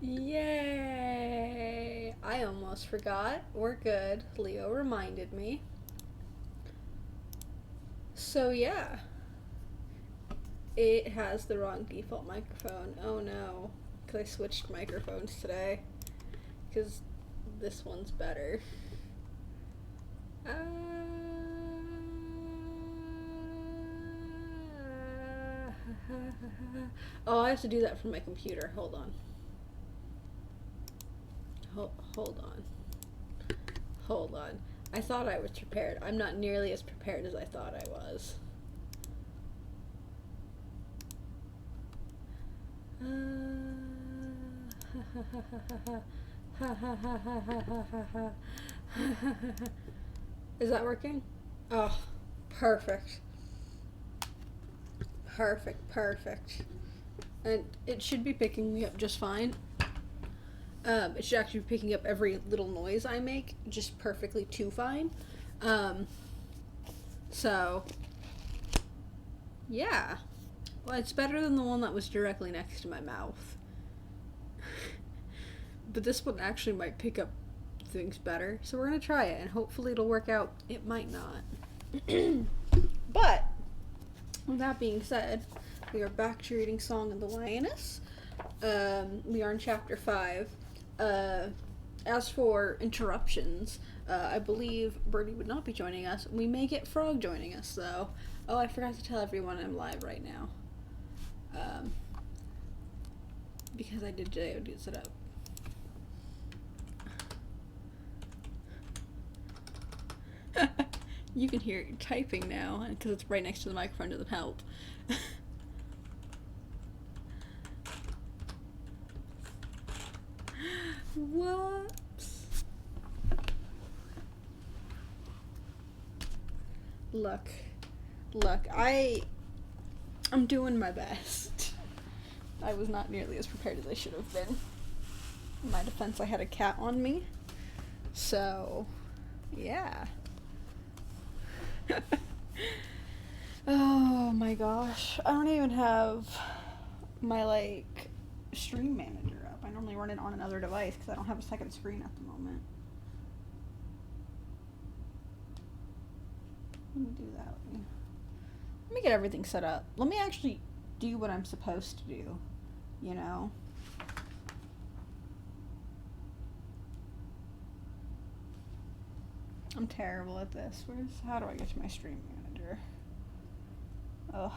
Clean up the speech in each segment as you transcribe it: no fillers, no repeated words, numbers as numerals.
Yay! I almost forgot. We're good. Leo reminded me. So, yeah. It has the wrong default microphone. Oh no. Because I switched microphones today. Because this one's better. Oh, I have to do that from my computer. Hold on. Hold on. Hold on. I thought I was prepared. I'm not nearly as prepared as I thought I was. Is that working? Oh, perfect. Perfect. And it should be picking me up just fine. It should actually be picking up every little noise I make just perfectly too fine. So, yeah. Well, it's better than the one that was directly next to my mouth. But this one actually might pick up things better. So we're going to try it, and hopefully it'll work out. It might not. But, with that being said, we are back to reading Song of the Lioness. We are in chapter 5. As for interruptions, I believe Birdie would not be joining us. We may get Frog joining us, though. Oh, I forgot to tell everyone I'm live right now. Because I did JOD's it up. You can hear it typing now, because it's right next to the microphone doesn't help. Whoops. Look, I'm doing my best. I was not nearly as prepared as I should have been. In my defense, I had a cat on me. So, yeah. Oh my gosh. I don't even have my, stream manager up. I normally run it on another device because I don't have a second screen at the moment. Let me do that. Let me get everything set up. Let me actually do what I'm supposed to do, you know? I'm terrible at this. How do I get to my stream manager? Oh.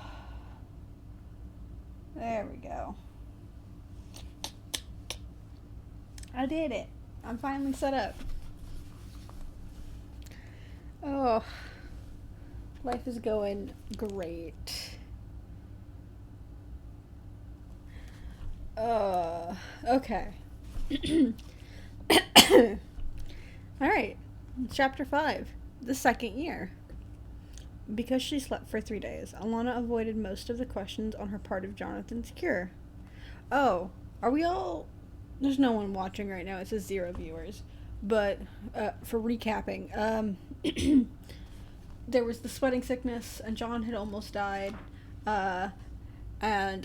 There we go. I did it. I'm finally set up. Oh. Life is going great. Okay. Alright. Chapter 5. The second year. Because she slept for 3 days, Alana avoided most of the questions on her part of Jonathan's cure. Oh, are we all... There's no one watching right now. It says 0 viewers. But, for recapping, there was the sweating sickness, and John had almost died. And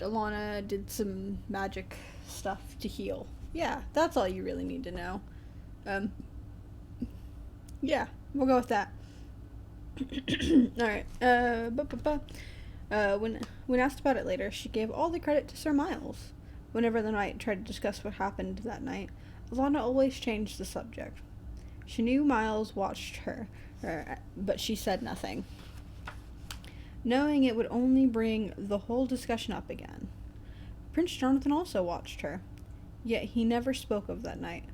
Alana did some magic stuff to heal. Yeah, that's all you really need to know. Yeah, we'll go with that. Alright, when asked about it later, she gave all the credit to Sir Miles. Whenever the knight tried to discuss what happened that night, Alana always changed the subject. She knew Miles watched her, but she said nothing, knowing it would only bring the whole discussion up again. Prince Jonathan also watched her, yet he never spoke of that night.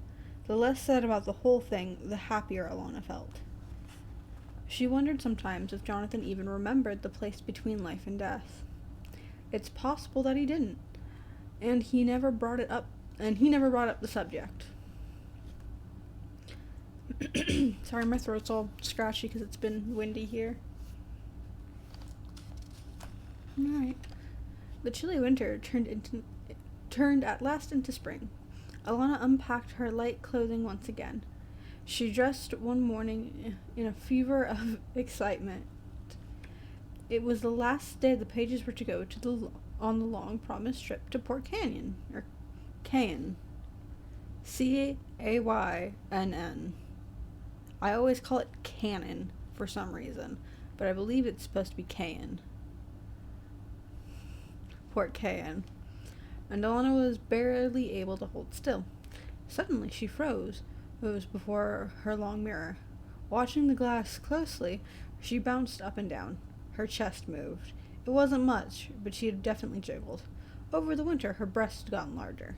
The less said about the whole thing, the happier Alana felt. She wondered sometimes if Jonathan even remembered the place between life and death. It's possible that he didn't, and he never brought it up, the subject. Sorry, my throat's all scratchy because it's been windy here. Alright. The chilly winter turned at last into spring. Alana unpacked her light clothing once again. She dressed one morning in a fever of excitement. It was the last day the Pages were to go on the long promised trip to Port Canyon, or Cayen. Cayynn. I always call it cannon for some reason, but I believe it's supposed to be Cayan. Port Cayan. And Alana was barely able to hold still. Suddenly she froze. It was before her long mirror. Watching the glass closely, she bounced up and down. Her chest moved. It wasn't much, but she had definitely jiggled. Over the winter, her breasts had gotten larger.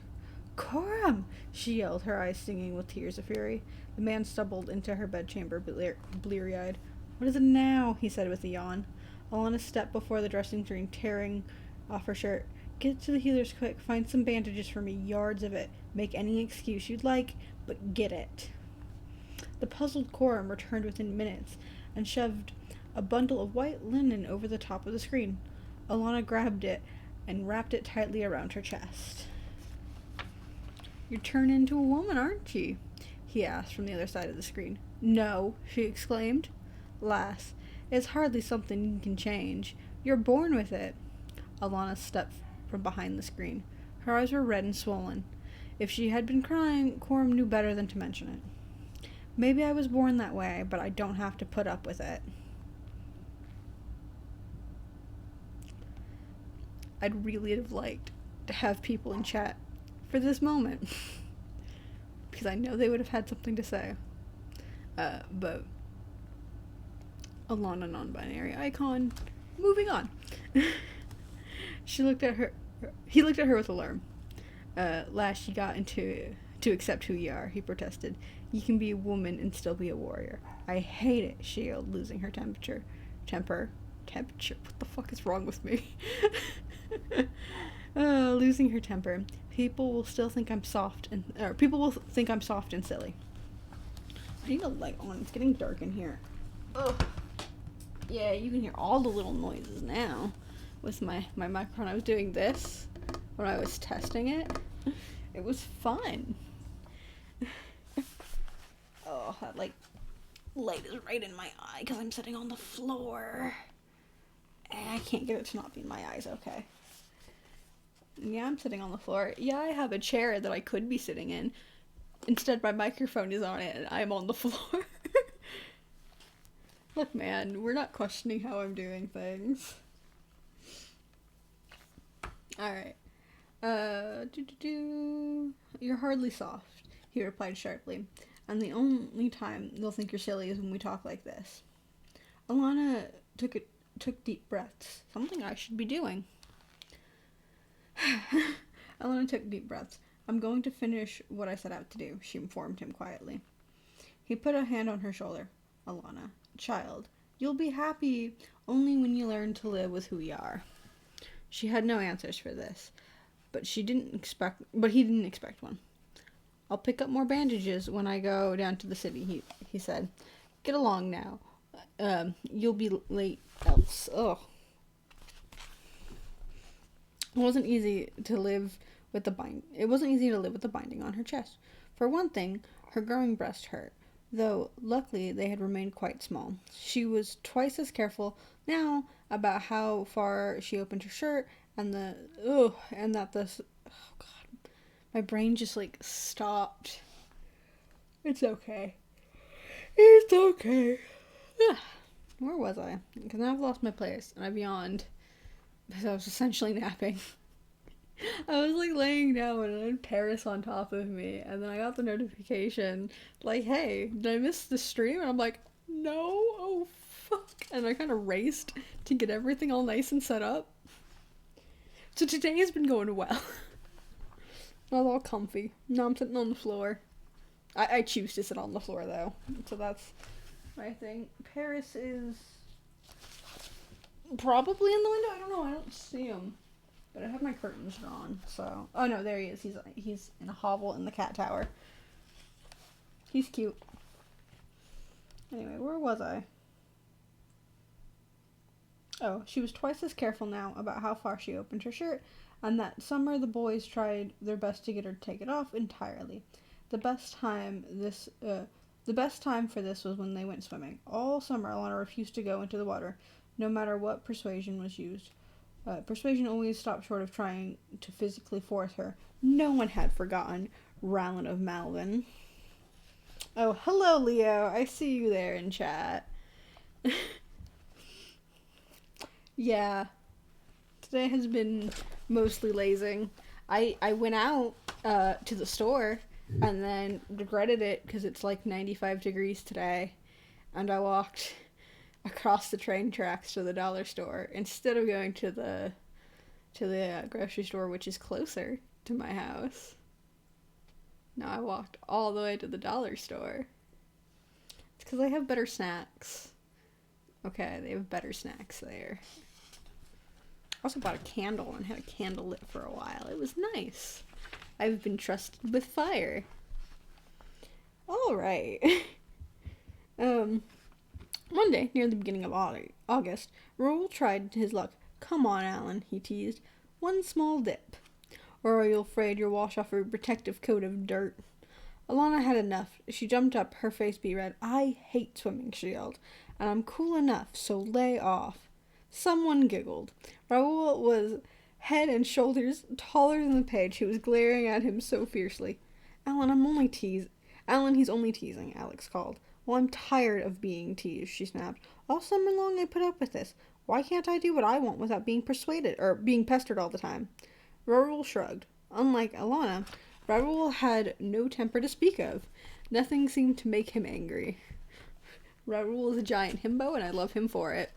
Coram! She yelled, her eyes stinging with tears of fury. The man stumbled into her bedchamber, bleary-eyed. What is it now? He said with a yawn. Alana stepped before the dressing screen, tearing off her shirt. Get to the healers quick. Find some bandages for me, yards of it. Make any excuse you'd like, but get it. The puzzled Coram returned within minutes and shoved a bundle of white linen over the top of the screen. Alana grabbed it and wrapped it tightly around her chest. You're turning into a woman, aren't you? He asked from the other side of the screen. No, she exclaimed. Lass, it's hardly something you can change. You're born with it. Alana stepped from behind the screen. Her eyes were red and swollen. If she had been crying, Coram knew better than to mention it. Maybe I was born that way, but I don't have to put up with it. I'd really have liked to have people in chat for this moment. Because I know they would have had something to say. But Alana non-binary icon. Moving on. He looked at her with alarm. Last you got into to accept who you are, he protested. You can be a woman and still be a warrior. I hate it, she yelled, losing her temper. What the fuck is wrong with me? Losing her temper. People will think I'm soft and silly. I need a light on. It's getting dark in here. Ugh. Yeah, you can hear all the little noises now with my microphone. I was doing this when I was testing it. It was fun. Oh, that light is right in my eye because I'm sitting on the floor. I can't get it to not be in my eyes, okay. Yeah, I'm sitting on the floor. Yeah, I have a chair that I could be sitting in. Instead, my microphone is on it and I'm on the floor. Look, man, we're not questioning how I'm doing things. Alright. You're hardly soft, he replied sharply. And the only time they'll think you're silly is when we talk like this. Alana took deep breaths. Something I should be doing. Alana took deep breaths. I'm going to finish what I set out to do, she informed him quietly. He put a hand on her shoulder. Alana, child, you'll be happy only when you learn to live with who you are. She had no answers for this, but he didn't expect one. I'll pick up more bandages when I go down to the city, he said. Get along now. You'll be late else. Ugh. It wasn't easy to live with the binding on her chest. For one thing, her growing breast hurt, though luckily they had remained quite small. She was twice as careful now about how far she opened her shirt my brain just stopped. It's okay. Where was I? Because now I've lost my place and I've yawned because I was essentially napping. I was laying down and I had Paris on top of me, and then I got the notification hey, did I miss the stream? And I'm like, no, oh fuck. And I kind of raced to get everything all nice and set up. So today has been going well. I was all comfy. Now I'm sitting on the floor. I choose to sit on the floor though, so that's my thing. Paris is probably in the window. I don't know. I don't see him. But I have my curtains drawn, so... Oh, no, there he is. He's in a hovel in the cat tower. He's cute. Anyway, where was I? Oh, she was twice as careful now about how far she opened her shirt, and that summer the boys tried their best to get her to take it off entirely. The best time for this was when they went swimming. All summer, Alana refused to go into the water, no matter what persuasion was used. Persuasion always stopped short of trying to physically force her. No one had forgotten Rylan of Malvin. Oh, hello, Leo. I see you there in chat. Yeah, today has been mostly lazing. I went out to the store and then regretted it because it's like 95 degrees today, and I walked across the train tracks to the dollar store instead of going to the grocery store, which is closer to my house. No, I walked all the way to the dollar store. It's because they have better snacks. Okay, they have better snacks there. I also bought a candle and had a candle lit for a while. It was nice. I've been trusted with fire. Alright. One day, near the beginning of August, Raoul tried his luck. Come on, Alan, he teased. One small dip. Or are you afraid you'll wash off a protective coat of dirt? Alana had enough. She jumped up, her face beet red. I hate swimming, she yelled, and I'm cool enough, so lay off. Someone giggled. Raoul was head and shoulders taller than the page who was glaring at him so fiercely. Alan, Alan, he's only teasing, Alex called. Well, I'm tired of being teased, she snapped. All summer long I put up with this. Why can't I do what I want without being being pestered all the time? Raoul shrugged. Unlike Alana, Raoul had no temper to speak of. Nothing seemed to make him angry. Raoul is a giant himbo, and I love him for it.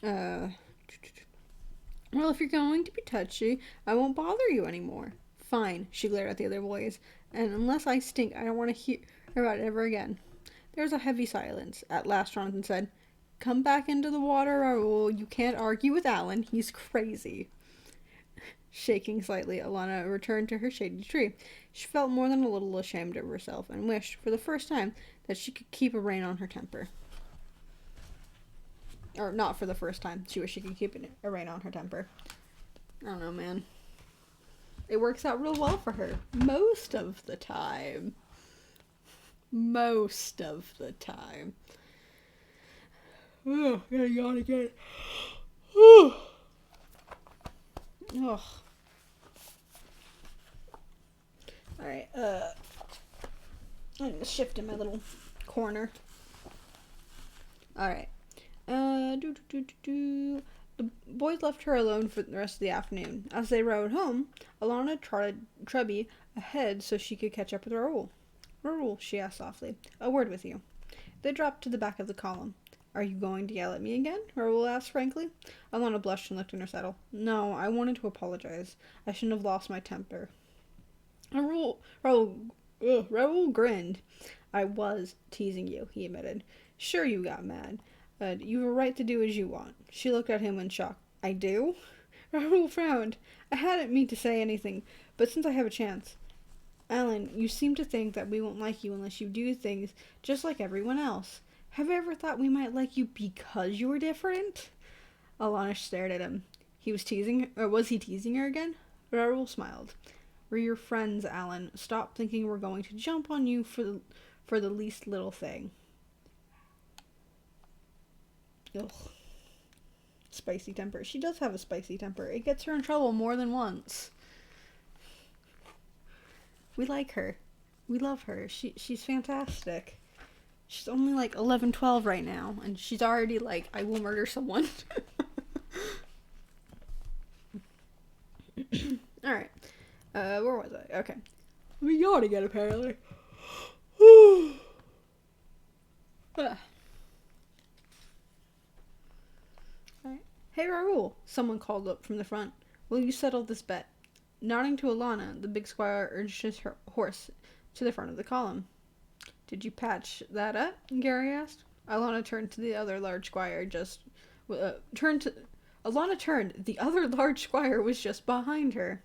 Well, if you're going to be touchy, I won't bother you anymore. Fine, she glared at the other boys. And unless I stink, I don't want to hear about it ever again. There was a heavy silence. At last, Jonathan said, Come back into the water, Raoul. You can't argue with Alan. He's crazy. Shaking slightly, Alana returned to her shady tree. She felt more than a little ashamed of herself and wished, for the first time, that she could keep a rein on her temper. Or not for the first time. She wished she could keep a rein on her temper. I don't know, man. It works out real well for her. Most of the time. Most of the time. Oh, I gotta yawn again. Ugh. Alright, I'm gonna shift in my little corner. Alright. The boys left her alone for the rest of the afternoon. As they rode home, Alana trotted Trubby ahead so she could catch up with Raoul. Raoul, she asked softly, a word with you. They dropped to the back of the column. Are you going to yell at me again? Raoul asked frankly. Alana blushed and looked in her saddle. No, I wanted to apologize. I shouldn't have lost my temper. Raoul grinned. I was teasing you, he admitted. Sure you got mad. You have a right to do as you want. She looked at him in shock. I do? Raoul frowned. I hadn't meant to say anything, but since I have a chance. Alan, you seem to think that we won't like you unless you do things just like everyone else. Have you ever thought we might like you because you were different? Alana stared at him. Was he teasing her again? Raoul smiled. We're your friends, Alan. Stop thinking we're going to jump on you for the least little thing. Ugh. Spicy temper. She does have a spicy temper. It gets her in trouble more than once. We like her. We love her. She's fantastic. She's only like 11, 12 right now, and she's already like, I will murder someone. Alright. Where was I? Okay. We yawn again, apparently. Alright. Hey, Raoul, someone called up from the front. Will you settle this bet? Nodding to Alana, the big squire urged his horse to the front of the column. Did you patch that up? Gary asked. Alana turned to the other large squire Alana turned. The other large squire was just behind her.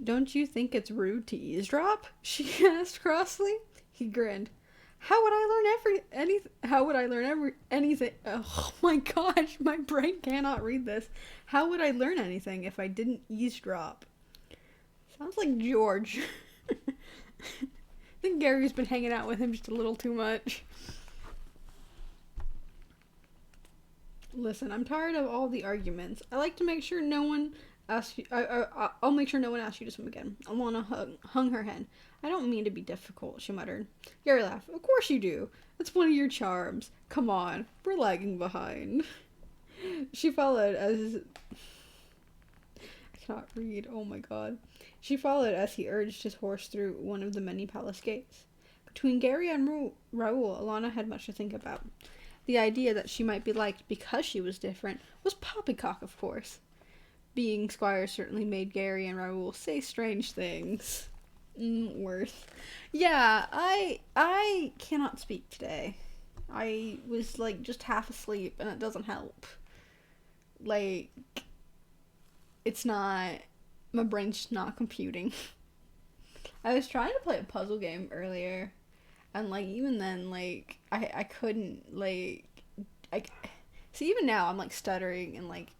Don't you think it's rude to eavesdrop? She asked crossly. He grinned. How would I learn anything? Oh my gosh, my brain cannot read this. How would I learn anything if I didn't eavesdrop? Sounds like George. I think Gary's been hanging out with him just a little too much. Listen, I'm tired of all the arguments. I like to make sure no one ask you. I'll make sure no one asks you to swim again. Alana hung her head. I don't mean to be difficult, she muttered. Gary laughed. Of course you do. That's one of your charms. Come on, we're lagging behind. She followed as... I cannot read, oh my god. She followed as he urged his horse through one of the many palace gates. Between Gary and Raoul, Alana had much to think about. The idea that she might be liked because she was different was poppycock, of course. Being squires certainly made Gary and Raoul say strange things. Worth. Yeah, I cannot speak today. I was, like, just half asleep, and it doesn't help. Like, it's not... My brain's just not computing. I was trying to play a puzzle game earlier, and, like, even then, like, I couldn't, like... See, even now, I'm, like, stuttering and, like,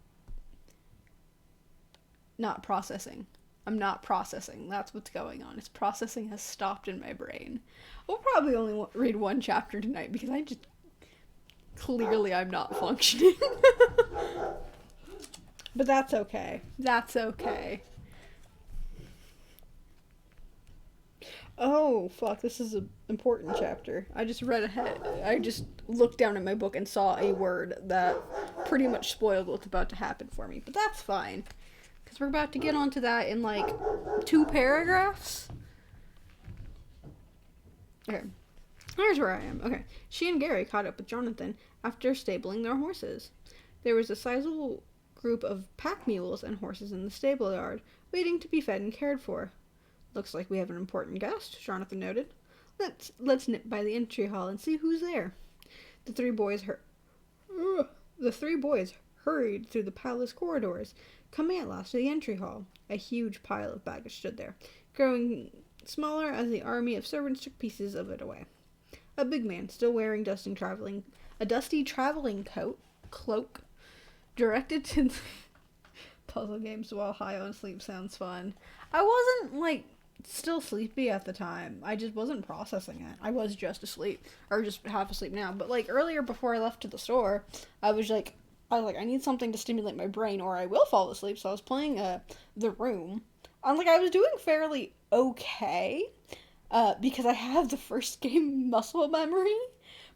not processing. I'm not processing. That's what's going on. It's processing has stopped in my brain. We'll probably only read one chapter tonight because I just... Clearly I'm not functioning. But that's okay. That's okay. Oh, fuck. This is an important chapter. I just read ahead. I just looked down at my book and saw a word that pretty much spoiled what's about to happen for me. But that's fine. Because we're about to get onto that in, like, 2 paragraphs. Okay. Here's where I am. Okay. She and Gary caught up with Jonathan after stabling their horses. There was a sizable group of pack mules and horses in the stable yard, waiting to be fed and cared for. Looks like we have an important guest, Jonathan noted. Let's nip by the entry hall and see who's there. The three boys hurried through the palace corridors, coming at last to the entry hall. A huge pile of baggage stood there, growing smaller as the army of servants took pieces of it away. A big man, still wearing a dusty traveling cloak, directed to puzzle games while high on sleep sounds fun. I wasn't, like, still sleepy at the time. I just wasn't processing it. I was just asleep, or just half asleep now. But, like, earlier before I left to the store, I was like, I need something to stimulate my brain or I will fall asleep. So I was playing The Room. And, like, I was doing fairly okay, because I have the first game muscle memory.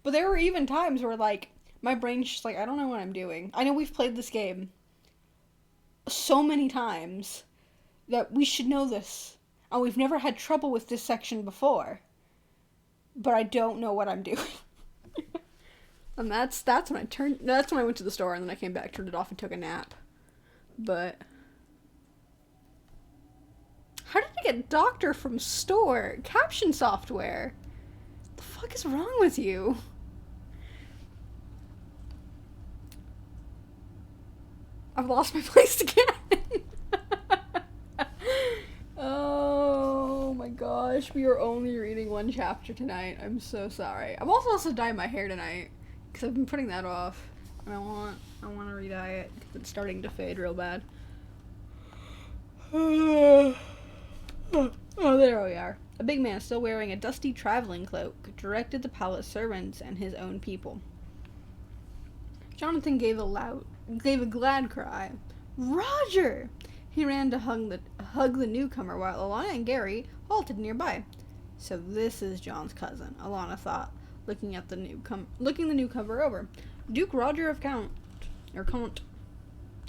But there were even times where, like, my brain's just like, I don't know what I'm doing. I know we've played this game so many times that we should know this. And we've never had trouble with this section before. But I don't know what I'm doing. And that's when I went to the store and then I came back, turned it off and took a nap. But how did I get doctor from store? Caption software. What the fuck is wrong with you? I've lost my place again. Oh my gosh, we are only reading 1 chapter tonight. I'm so sorry. I'm also dyeing my hair tonight because I've been putting that off. And I want to re-dye it because it's starting to fade real bad. Oh, there we are. A big man, still wearing a dusty traveling cloak, directed the palace servants and his own people. Jonathan gave a glad cry. Roger! He ran to hug the newcomer while Alana and Gary halted nearby. So this is John's cousin, Alana thought, looking the newcomer over. Duke Roger of Count.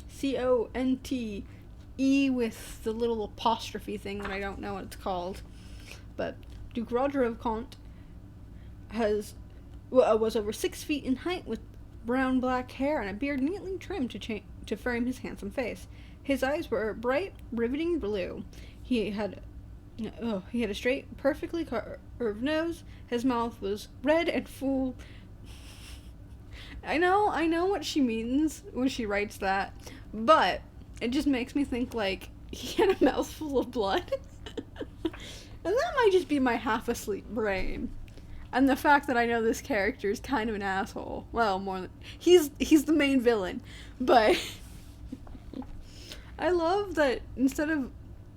C-O-N-T-E with the little apostrophe thing that I don't know what it's called. But Duke Roger of Count was over 6 feet in height with brown-black hair and a beard neatly trimmed to frame his handsome face. His eyes were bright, riveting blue. He had a straight, perfectly curved nose. His mouth was red and full. I know what she means when she writes that, but it just makes me think, like, he had a mouthful of blood. And that might just be my half-asleep brain. And the fact that I know this character is kind of an asshole. Well, more than... He's the main villain. But... I love that instead of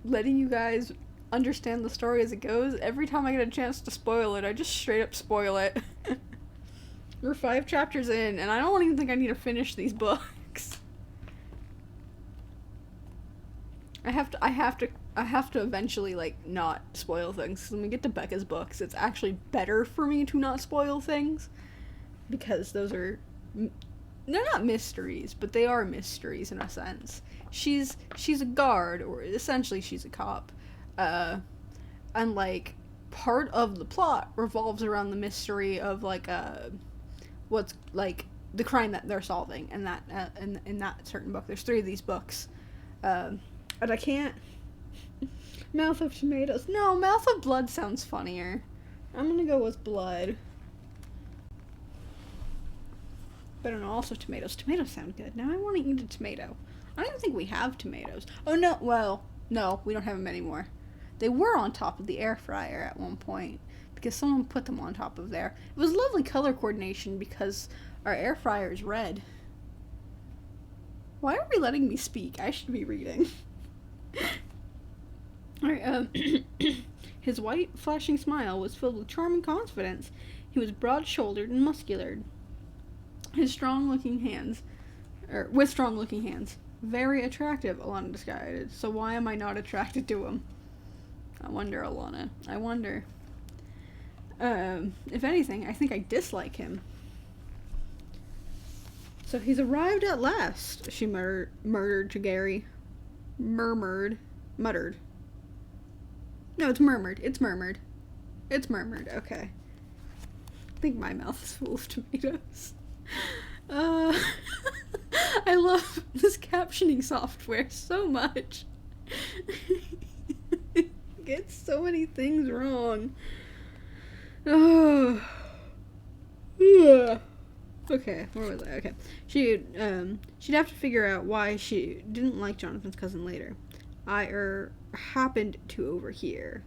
letting you guys understand the story as it goes, every time I get a chance to spoil it, I just straight up spoil it. We're 5 chapters in, and I don't even think I need to finish these books. I have to eventually like not spoil things. When we get to Becca's books, it's actually better for me to not spoil things because those are they're not mysteries, but they are mysteries in a sense. She's a guard, or essentially she's a cop, and like part of the plot revolves around the mystery of like what's like the crime that they're solving, and that in that certain book. There's 3 of these books, and I can't. Mouth of Tomatoes. No, Mouth of Blood sounds funnier. I'm gonna go with Blood. But I don't know, also tomatoes. Tomatoes sound good. Now I want to eat a tomato. I don't even think we have tomatoes. Oh no, well, no, we don't have them anymore. They were on top of the air fryer at one point because someone put them on top of there. It was lovely color coordination because our air fryer is red. Why are we letting me speak? I should be reading. Alright, his white, flashing smile was filled with charm and confidence. He was broad-shouldered and muscular. With strong-looking hands. Very attractive, Alana decided. So why am I not attracted to him? I wonder, Alana. I wonder. If anything, I think I dislike him. So he's arrived at last, she murmured to Gary. Muttered. No, it's murmured. It's murmured. Okay. I think my mouth is full of tomatoes. I love this captioning software so much. It gets so many things wrong. Oh. Okay, where was I? Okay. She'd have to figure out why she didn't like Jonathan's cousin later. I happened to overhear.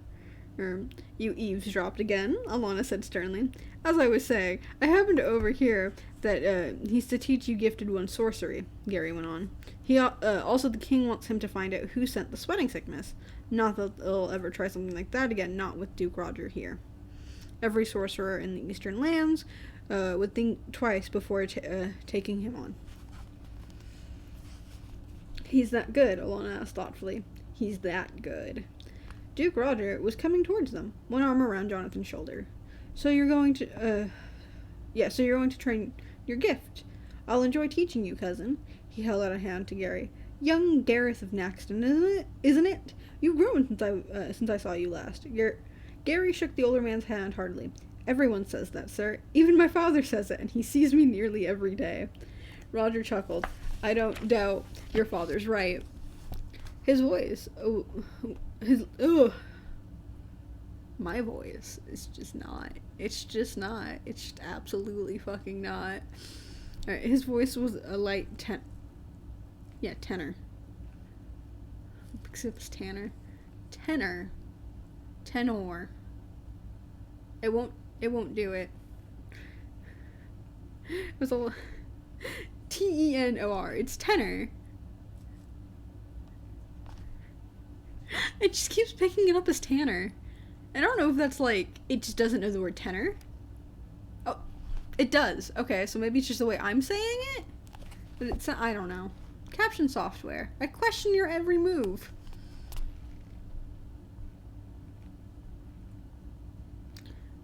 You eavesdropped again, Alana said sternly. As I was saying, I happened to overhear that he's to teach you gifted ones sorcery, Gary went on. He also the king wants him to find out who sent the sweating sickness. Not that they'll ever try something like that again, not with Duke Roger here. Every sorcerer in the eastern lands would think twice before taking him on. He's that good, Alana asked thoughtfully. He's that good. Duke Roger was coming towards them, one arm around Jonathan's shoulder. So you're going to train your gift. I'll enjoy teaching you, cousin. He held out a hand to Gary. Young Gareth of Naxton, isn't it? You've grown since I saw you last. Gary shook the older man's hand heartily. Everyone says that, sir. Even my father says it, and he sees me nearly every day. Roger chuckled. I don't doubt your father's right. His voice, my voice is just not. It's just absolutely fucking not. Alright, his voice was a light tenor. Except it's Tanner. Tenor. It won't do it. It was a Tenor. It's tenor. It just keeps picking it up as Tanner. I don't know if that's like, it just doesn't know the word tenor. Oh, it does. Okay, so maybe it's just the way I'm saying it? But it's, I don't know. Caption software. I question your every move.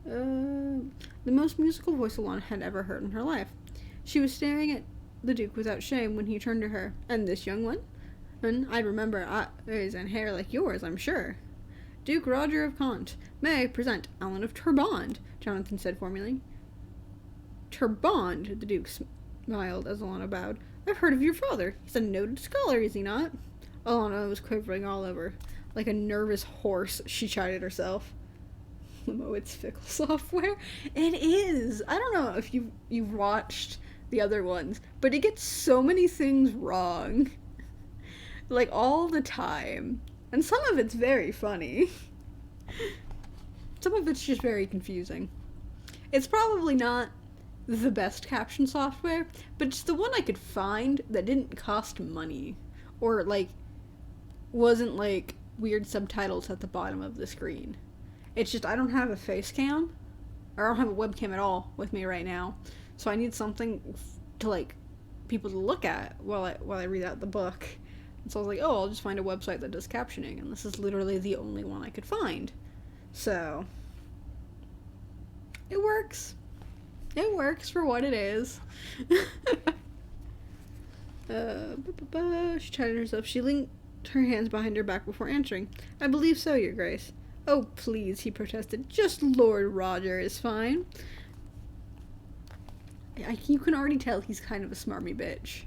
The most musical voice Alana had ever heard in her life. She was staring at the Duke without shame when he turned to her. And this young one? And I'd remember eyes and hair like yours, I'm sure. Duke Roger of Kant. May I present Alan of Turbond, Jonathan said formally. Turbond, the Duke smiled as Alana bowed. I've heard of your father. He's a noted scholar, is he not? Alana was quivering all over. Like a nervous horse, she chided herself. Limo, it's fickle software. It is. I don't know if you've watched the other ones, but it gets so many things wrong. Like, all the time. And some of it's very funny. Some of it's just very confusing. It's probably not the best caption software, but it's the one I could find that didn't cost money. Or, like, wasn't, like, weird subtitles at the bottom of the screen. It's just, I don't have a face cam, or I don't have a webcam at all with me right now, so I need something to, like, people to look at while I read out the book. And so I was like, oh, I'll just find a website that does captioning, and this is literally the only one I could find. So, it works. It works for what it is. She chatted herself. She linked her hands behind her back before answering. I believe so, Your Grace. Oh, please, he protested. Just Lord Roger is fine. You can already tell he's kind of a smarmy bitch.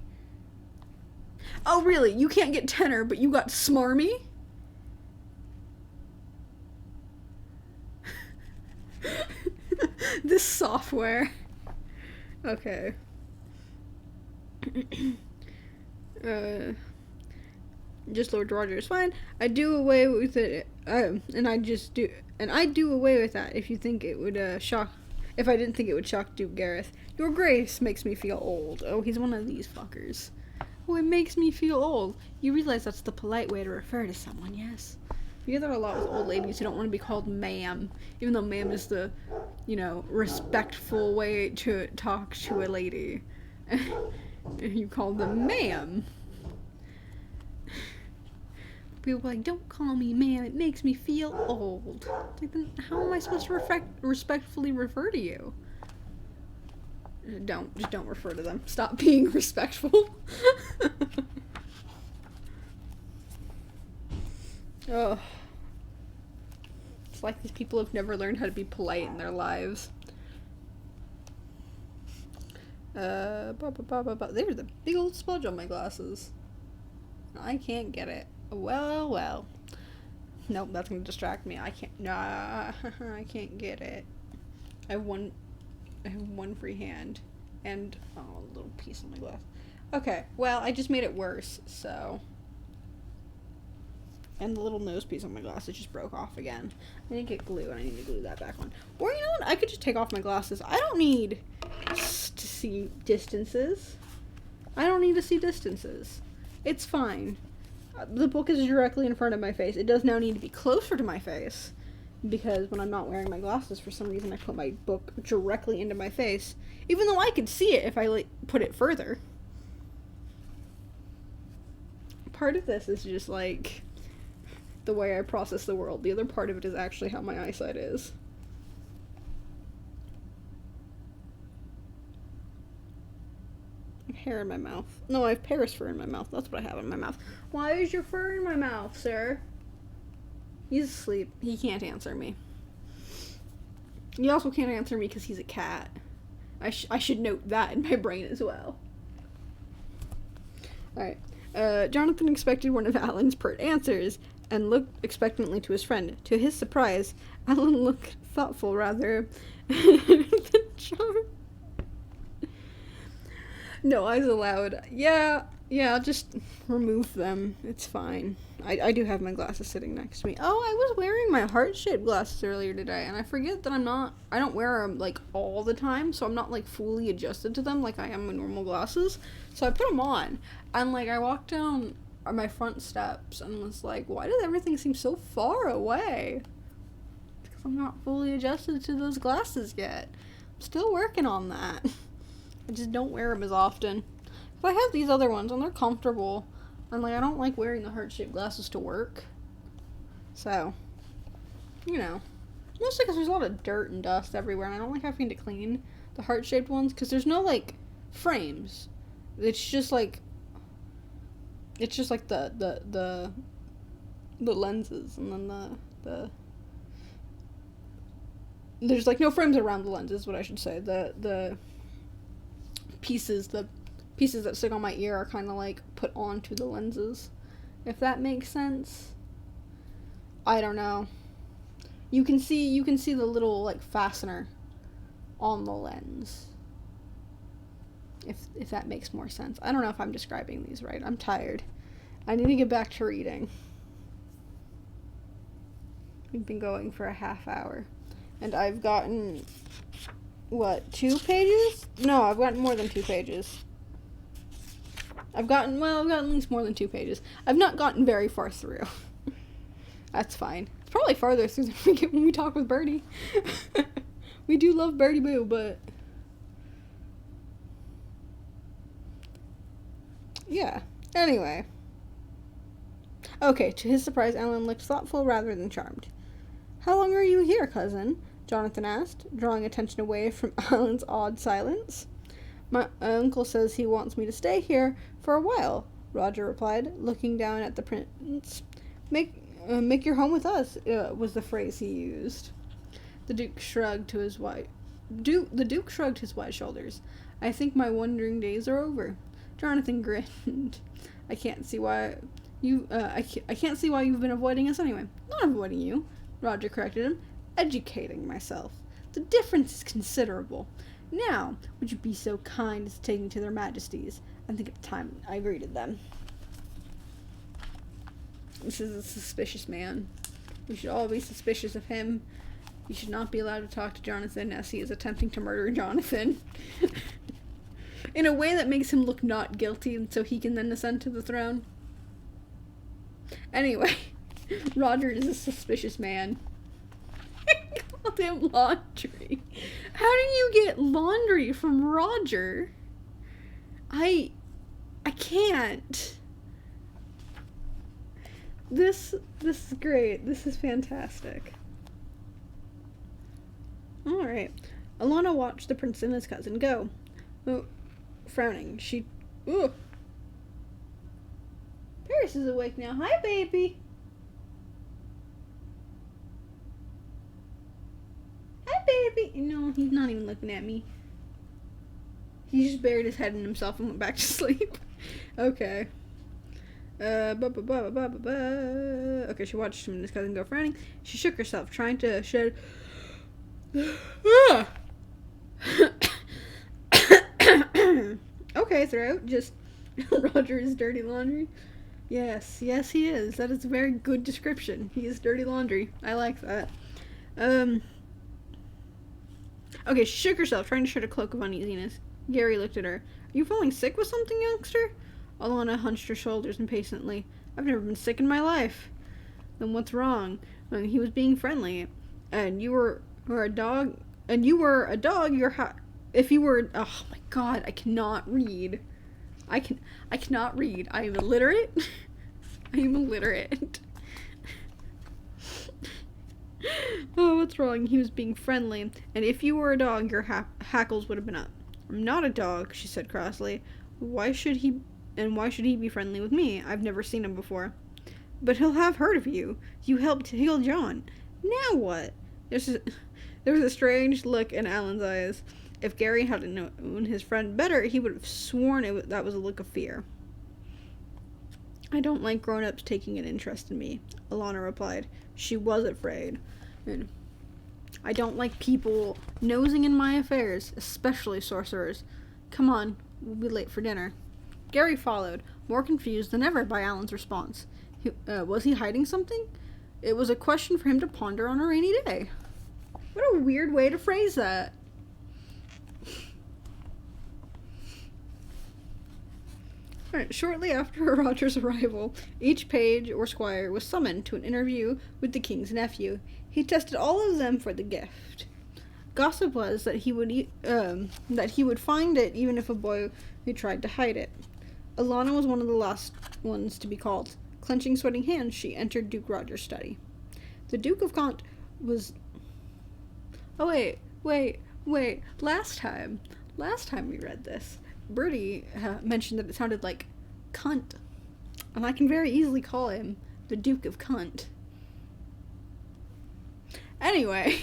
Oh, really? You can't get tenor, but you got smarmy? This software. Okay. Just Lord Roger is fine. I do away with it, I'd do away with that if you think it would shock. If I didn't think it would shock Duke Gareth. Your Grace makes me feel old. Oh, he's one of these fuckers. Oh, it makes me feel old. You realize that's the polite way to refer to someone, yes? You get that a lot with old ladies who don't want to be called ma'am, even though ma'am is the, respectful way to talk to a lady. You call them ma'am. People are like, don't call me ma'am, it makes me feel old. It's like, then how am I supposed to respectfully refer to you? Just don't refer to them. Stop being respectful. Oh. It's like these people have never learned how to be polite in their lives. There's a big old smudge on my glasses. I can't get it. Well. Nope, that's gonna distract me. I can't get it. I have one free hand. And, a little piece on my glass. Okay, well, I just made it worse, so. And the little nose piece on my glasses just broke off again. I need to get glue, and I need to glue that back on. Or, you know what? I could just take off my glasses. I don't need to see distances. It's fine. The book is directly in front of my face. It does now need to be closer to my face. Because when I'm not wearing my glasses, for some reason I put my book directly into my face. Even though I could see it if I, put it further. Part of this is just, the way I process the world. The other part of it is actually how my eyesight is. I have hair in my mouth. No, I have Paris fur in my mouth. That's what I have in my mouth. Why is your fur in my mouth, sir? He's asleep. He can't answer me. He also can't answer me because he's a cat. I should note that in my brain as well. Alright. Jonathan expected one of Alan's pert answers and looked expectantly to his friend. To his surprise, Alan looked thoughtful rather than charmed. No eyes allowed. Yeah, just remove them. It's fine. I do have my glasses sitting next to me. Oh, I was wearing my heart-shaped glasses earlier today, and I forget that I don't wear them, all the time, so I'm not, fully adjusted to them like I am with normal glasses. So I put them on, and, I walked down my front steps and was like, why does everything seem so far away? Because I'm not fully adjusted to those glasses yet. I'm still working on that. I just don't wear them as often. But I have these other ones, and they're comfortable. And, I don't like wearing the heart-shaped glasses to work. So, Mostly because there's a lot of dirt and dust everywhere, and I don't like having to clean the heart-shaped ones, because there's no, frames. It's just, the lenses, and then the there's, no frames around the lens, is what I should say. The pieces that stick on my ear are kind of put onto the lenses, if that makes sense. I don't know. You can see the little fastener on the lens, if that makes more sense. I don't know if I'm describing these right. I'm tired. I need to get back to reading. We've been going for a half hour, and I've gotten 2 pages? No, I've gotten more than 2 pages. I've gotten at least more than 2 pages. I've not gotten very far through. That's fine. It's probably farther through than we get when we talk with Birdie. We do love Birdie Boo, but yeah. Anyway. Okay, to his surprise, Alan looked thoughtful rather than charmed. How long are you here, cousin? Jonathan asked, drawing attention away from Alan's odd silence. My uncle says he wants me to stay here for a while, Roger replied, looking down at the prince. Make your home with us, was the phrase he used. The Duke shrugged his wide shoulders. I think my wandering days are over. Jonathan grinned. I can't see why I can't see why you've been avoiding us anyway. Not avoiding you, Roger corrected him. Educating myself. The difference is considerable. Now, would you be so kind as to take me to their majesties? I think at the time I greeted them. This is a suspicious man. We should all be suspicious of him. You should not be allowed to talk to Jonathan as he is attempting to murder Jonathan. In a way that makes him look not guilty, and so he can then ascend to the throne. Anyway, Roger is a suspicious man. I called him laundry. How do you get laundry from Roger? I can't. This is great. This is fantastic. Alright. Alana watched the prince and his cousin go. Frowning, Ooh. Paris is awake now. Hi, baby. Hi, baby. No, he's not even looking at me. He just buried his head in himself and went back to sleep. Okay. Okay, she watched him and his cousin go frowning. She shook herself, trying to shed... Okay, throat. Just Roger is dirty laundry. Yes, he is. That is a very good description. He is dirty laundry. I like that. Okay, she shook herself, trying to shed a cloak of uneasiness. Gary looked at her. Are you falling sick with something, youngster? Alana hunched her shoulders impatiently. I've never been sick in my life. Then what's wrong? He was being friendly. And you were a dog. And you were a dog, if you were... Oh my god, I cannot read. I cannot read. I am illiterate. I am illiterate. Oh, what's wrong? He was being friendly. And if you were a dog, your hackles would have been up. I'm not a dog, she said crossly. Why should he be friendly with me? I've never seen him before. But he'll have heard of you. You helped heal John. Now what? There was a strange look in Alan's eyes. If Gary hadn't known his friend better, he would have sworn that was a look of fear. I don't like grown-ups taking an interest in me, Alana replied. She was afraid. I don't like people nosing in my affairs, especially sorcerers. Come on, we'll be late for dinner. Gary followed, more confused than ever by Alan's response. Was he hiding something? It was a question for him to ponder on a rainy day. What a weird way to phrase that. Alright, shortly after Roger's arrival, each page or squire was summoned to an interview with the king's nephew. He tested all of them for the gift. Gossip was that he would find it even if a boy who tried to hide it. Alana was one of the last ones to be called. Clenching sweating hands, she entered Duke Roger's study. The Duke of Kent was... Oh, wait. Last time we read this, Bertie mentioned that it sounded like cunt. And I can very easily call him the Duke of Cunt. Anyway,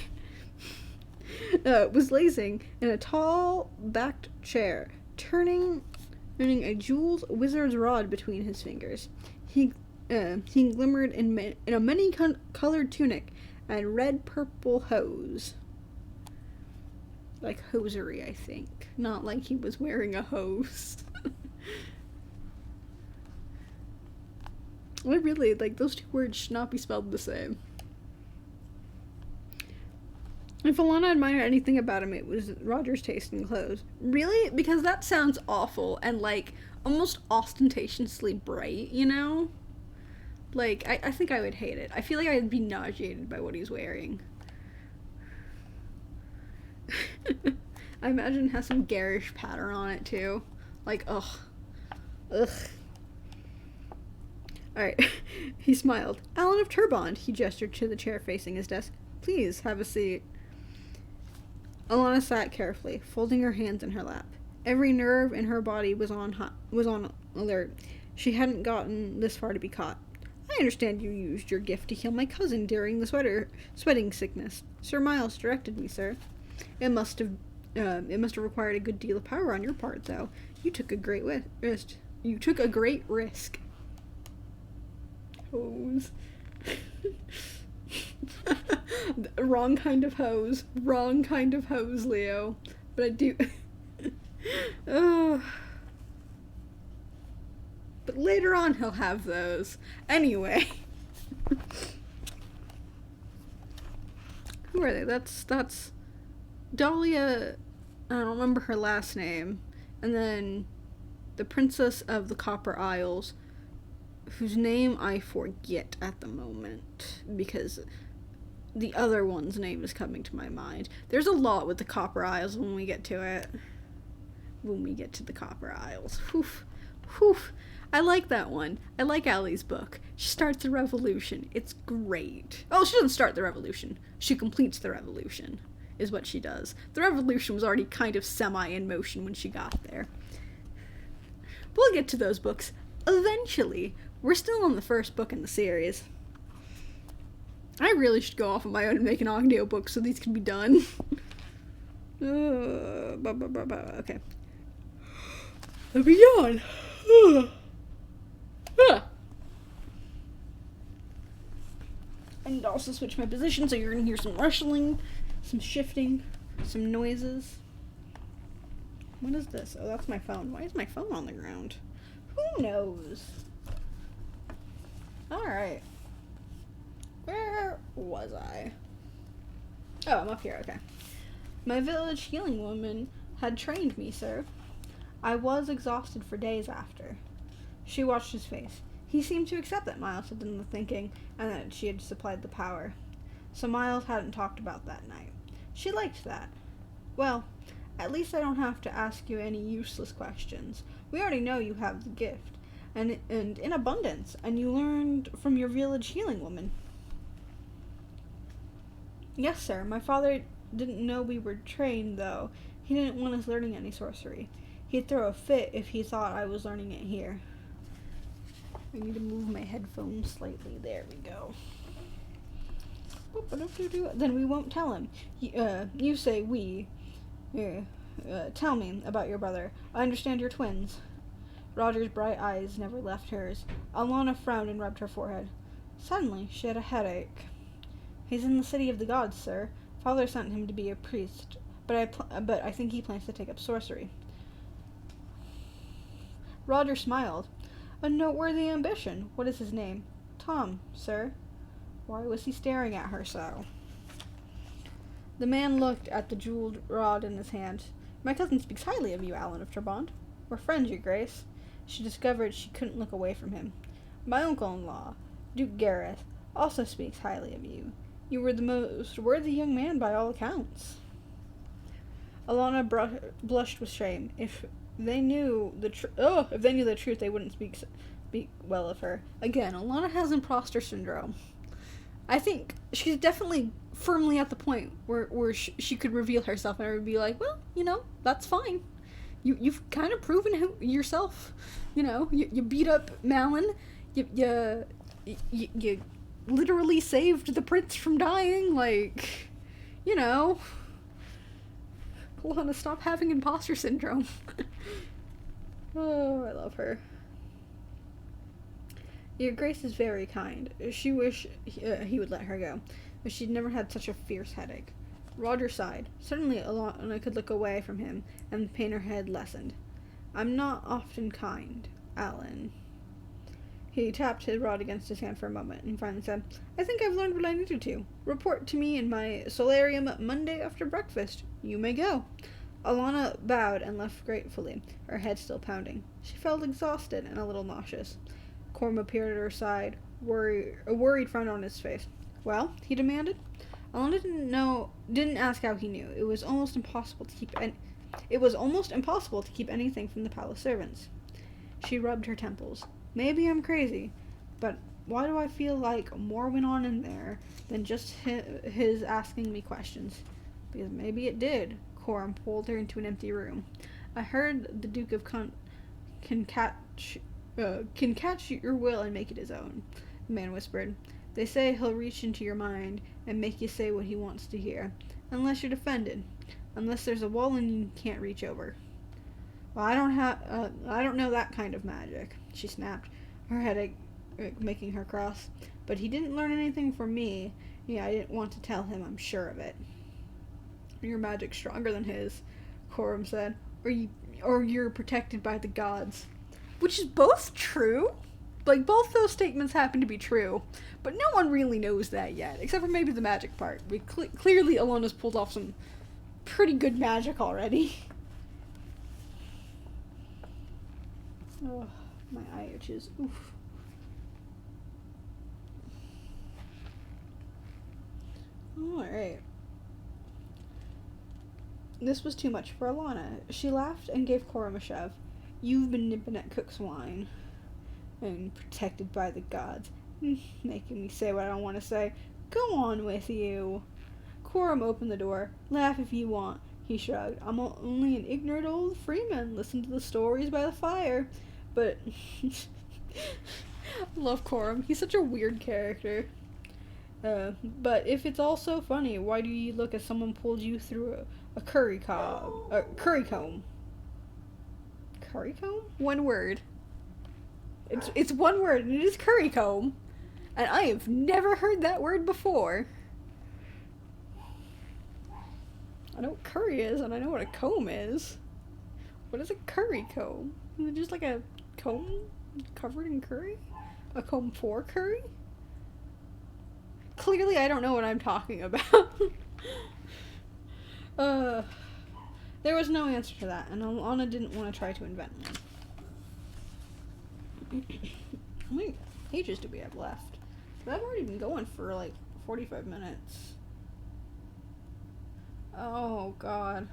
was lazing in a tall-backed chair, turning a jeweled wizard's rod between his fingers. He glimmered in a many-colored tunic and red-purple hose. Like hosiery, I think. Not like he was wearing a hose. I really, those two words should not be spelled the same. If Alana admired anything about him, it was Roger's taste in clothes. Really? Because that sounds awful and, almost ostentatiously bright, you know? I think I would hate it. I feel like I'd be nauseated by what he's wearing. I imagine it has some garish pattern on it, too. Ugh. Alright. He smiled. Alan of Turbond, he gestured to the chair facing his desk. Please, have a seat. Alana sat carefully, folding her hands in her lap. Every nerve in her body was on alert. She hadn't gotten this far to be caught. I understand you used your gift to heal my cousin during the sweating sickness. Sir Miles directed me, sir. It must have required a good deal of power on your part, though. You took a great risk. You took a great risk. Hose. Wrong kind of hose. Wrong kind of hose, Leo. But I do... But later on he'll have those. Anyway. Who are they? That's Dahlia... I don't remember her last name. And then the Princess of the Copper Isles, whose name I forget at the moment, because the other one's name is coming to my mind. There's a lot with the Copper Isles when we get to it. When we get to the Copper Isles. Whew. Whew. I like that one. I like Allie's book. She starts the revolution. It's great. Oh, she doesn't start the revolution. She completes the revolution, is what she does. The revolution was already kind of semi-in motion when she got there. We'll get to those books eventually. We're still on the first book in the series. I really should go off on my own and make an audiobook so these can be done. Okay. Let me yawn. I need to also switch my position, so you're going to hear some rustling, some shifting, some noises. What is this? Oh, that's my phone. Why is my phone on the ground? Who knows? Alright. Where was I? Oh, I'm up here, okay. My village healing woman had trained me, sir. I was exhausted for days after. She watched his face. He seemed to accept that Miles had done the thinking, and that she had supplied the power. So Miles hadn't talked about that night. She liked that. Well, at least I don't have to ask you any useless questions. We already know you have the gift, and in abundance, and you learned from your village healing woman. Yes, sir. My father didn't know we were trained, though. He didn't want us learning any sorcery. He'd throw a fit if he thought I was learning it here. I need to move my headphones slightly. There we go. Then we won't tell him. You say we. Tell me about your brother. I understand you're twins. Roger's bright eyes never left hers. Alana frowned and rubbed her forehead. Suddenly, she had a headache. He's in the city of the gods, sir. Father sent him to be a priest, but I think he plans to take up sorcery. Roger smiled. A noteworthy ambition. What is his name? Tom, sir. Why was he staring at her so? The man looked at the jeweled rod in his hand. My cousin speaks highly of you, Alan of Turbond. We're friends, your grace. She discovered she couldn't look away from him. My uncle-in-law, Duke Gareth, also speaks highly of you. You were the most worthy young man by all accounts. Alana blushed with shame. If they knew the truth, they wouldn't speak well of her. Again, Alana has imposter syndrome. I think she's definitely firmly at the point where she could reveal herself and it would be like, well, that's fine. You've kind of proven yourself. You beat up Malin. You literally saved the prince from dying. Alana, stop having imposter syndrome. Oh, I love her. Your grace is very kind. She wished he would let her go, but she'd never had such a fierce headache. Roger sighed. Suddenly, Alana could look away from him, and the pain in her head lessened. I'm not often kind, Alan. He tapped his rod against his hand for a moment, and finally said, I think I've learned what I needed to. Report to me in my solarium Monday after breakfast. You may go. Alana bowed and left gratefully, her head still pounding. She felt exhausted and a little nauseous. Corm appeared at her side, a worried frown on his face. Well, he demanded. Alana didn't ask how he knew. It was almost impossible to keep anything from the palace servants. She rubbed her temples. Maybe I'm crazy, But why do I feel like more went on in there than just his asking me questions? Because maybe it did. Coram pulled her into an empty room. I heard the Duke of can catch your will and make it his own, the man whispered. They say he'll reach into your mind and make you say what he wants to hear, unless you're defended, unless there's a wall and you can't reach over. Well, I don't know that kind of magic, she snapped, her headache making her cross. But he didn't learn anything from me. Yeah, I didn't want to tell him, I'm sure of it. Your magic's stronger than his, Coram said, or you're protected by the gods. Which is both true. Like, both those statements happen to be true, but no one really knows that yet, except for maybe the magic part. Clearly, Alana's pulled off some pretty good magic already. Oh, my eye itches. Oof. Alright. This was too much for Alana. She laughed and gave Coram a shove. You've been nipping at Cook's wine. And protected by the gods. Making me say what I don't want to say. Go on with you. Coram opened the door. Laugh if you want, he shrugged. I'm only an ignorant old freeman. Listen to the stories by the fire. But I love Coram. He's such a weird character. But if it's all so funny, why do you look as someone pulled you through a curry comb? Curry comb? One word. It's one word, and it is curry comb. And I have never heard that word before. I know what curry is, and I know what a comb is. What is a curry comb? Is it just like a comb covered in curry? A comb for curry? Clearly I don't know what I'm talking about. There was no answer to that, and Alana didn't want to try to invent one. How many pages do we have left? I've already been going for like 45 minutes. Oh god.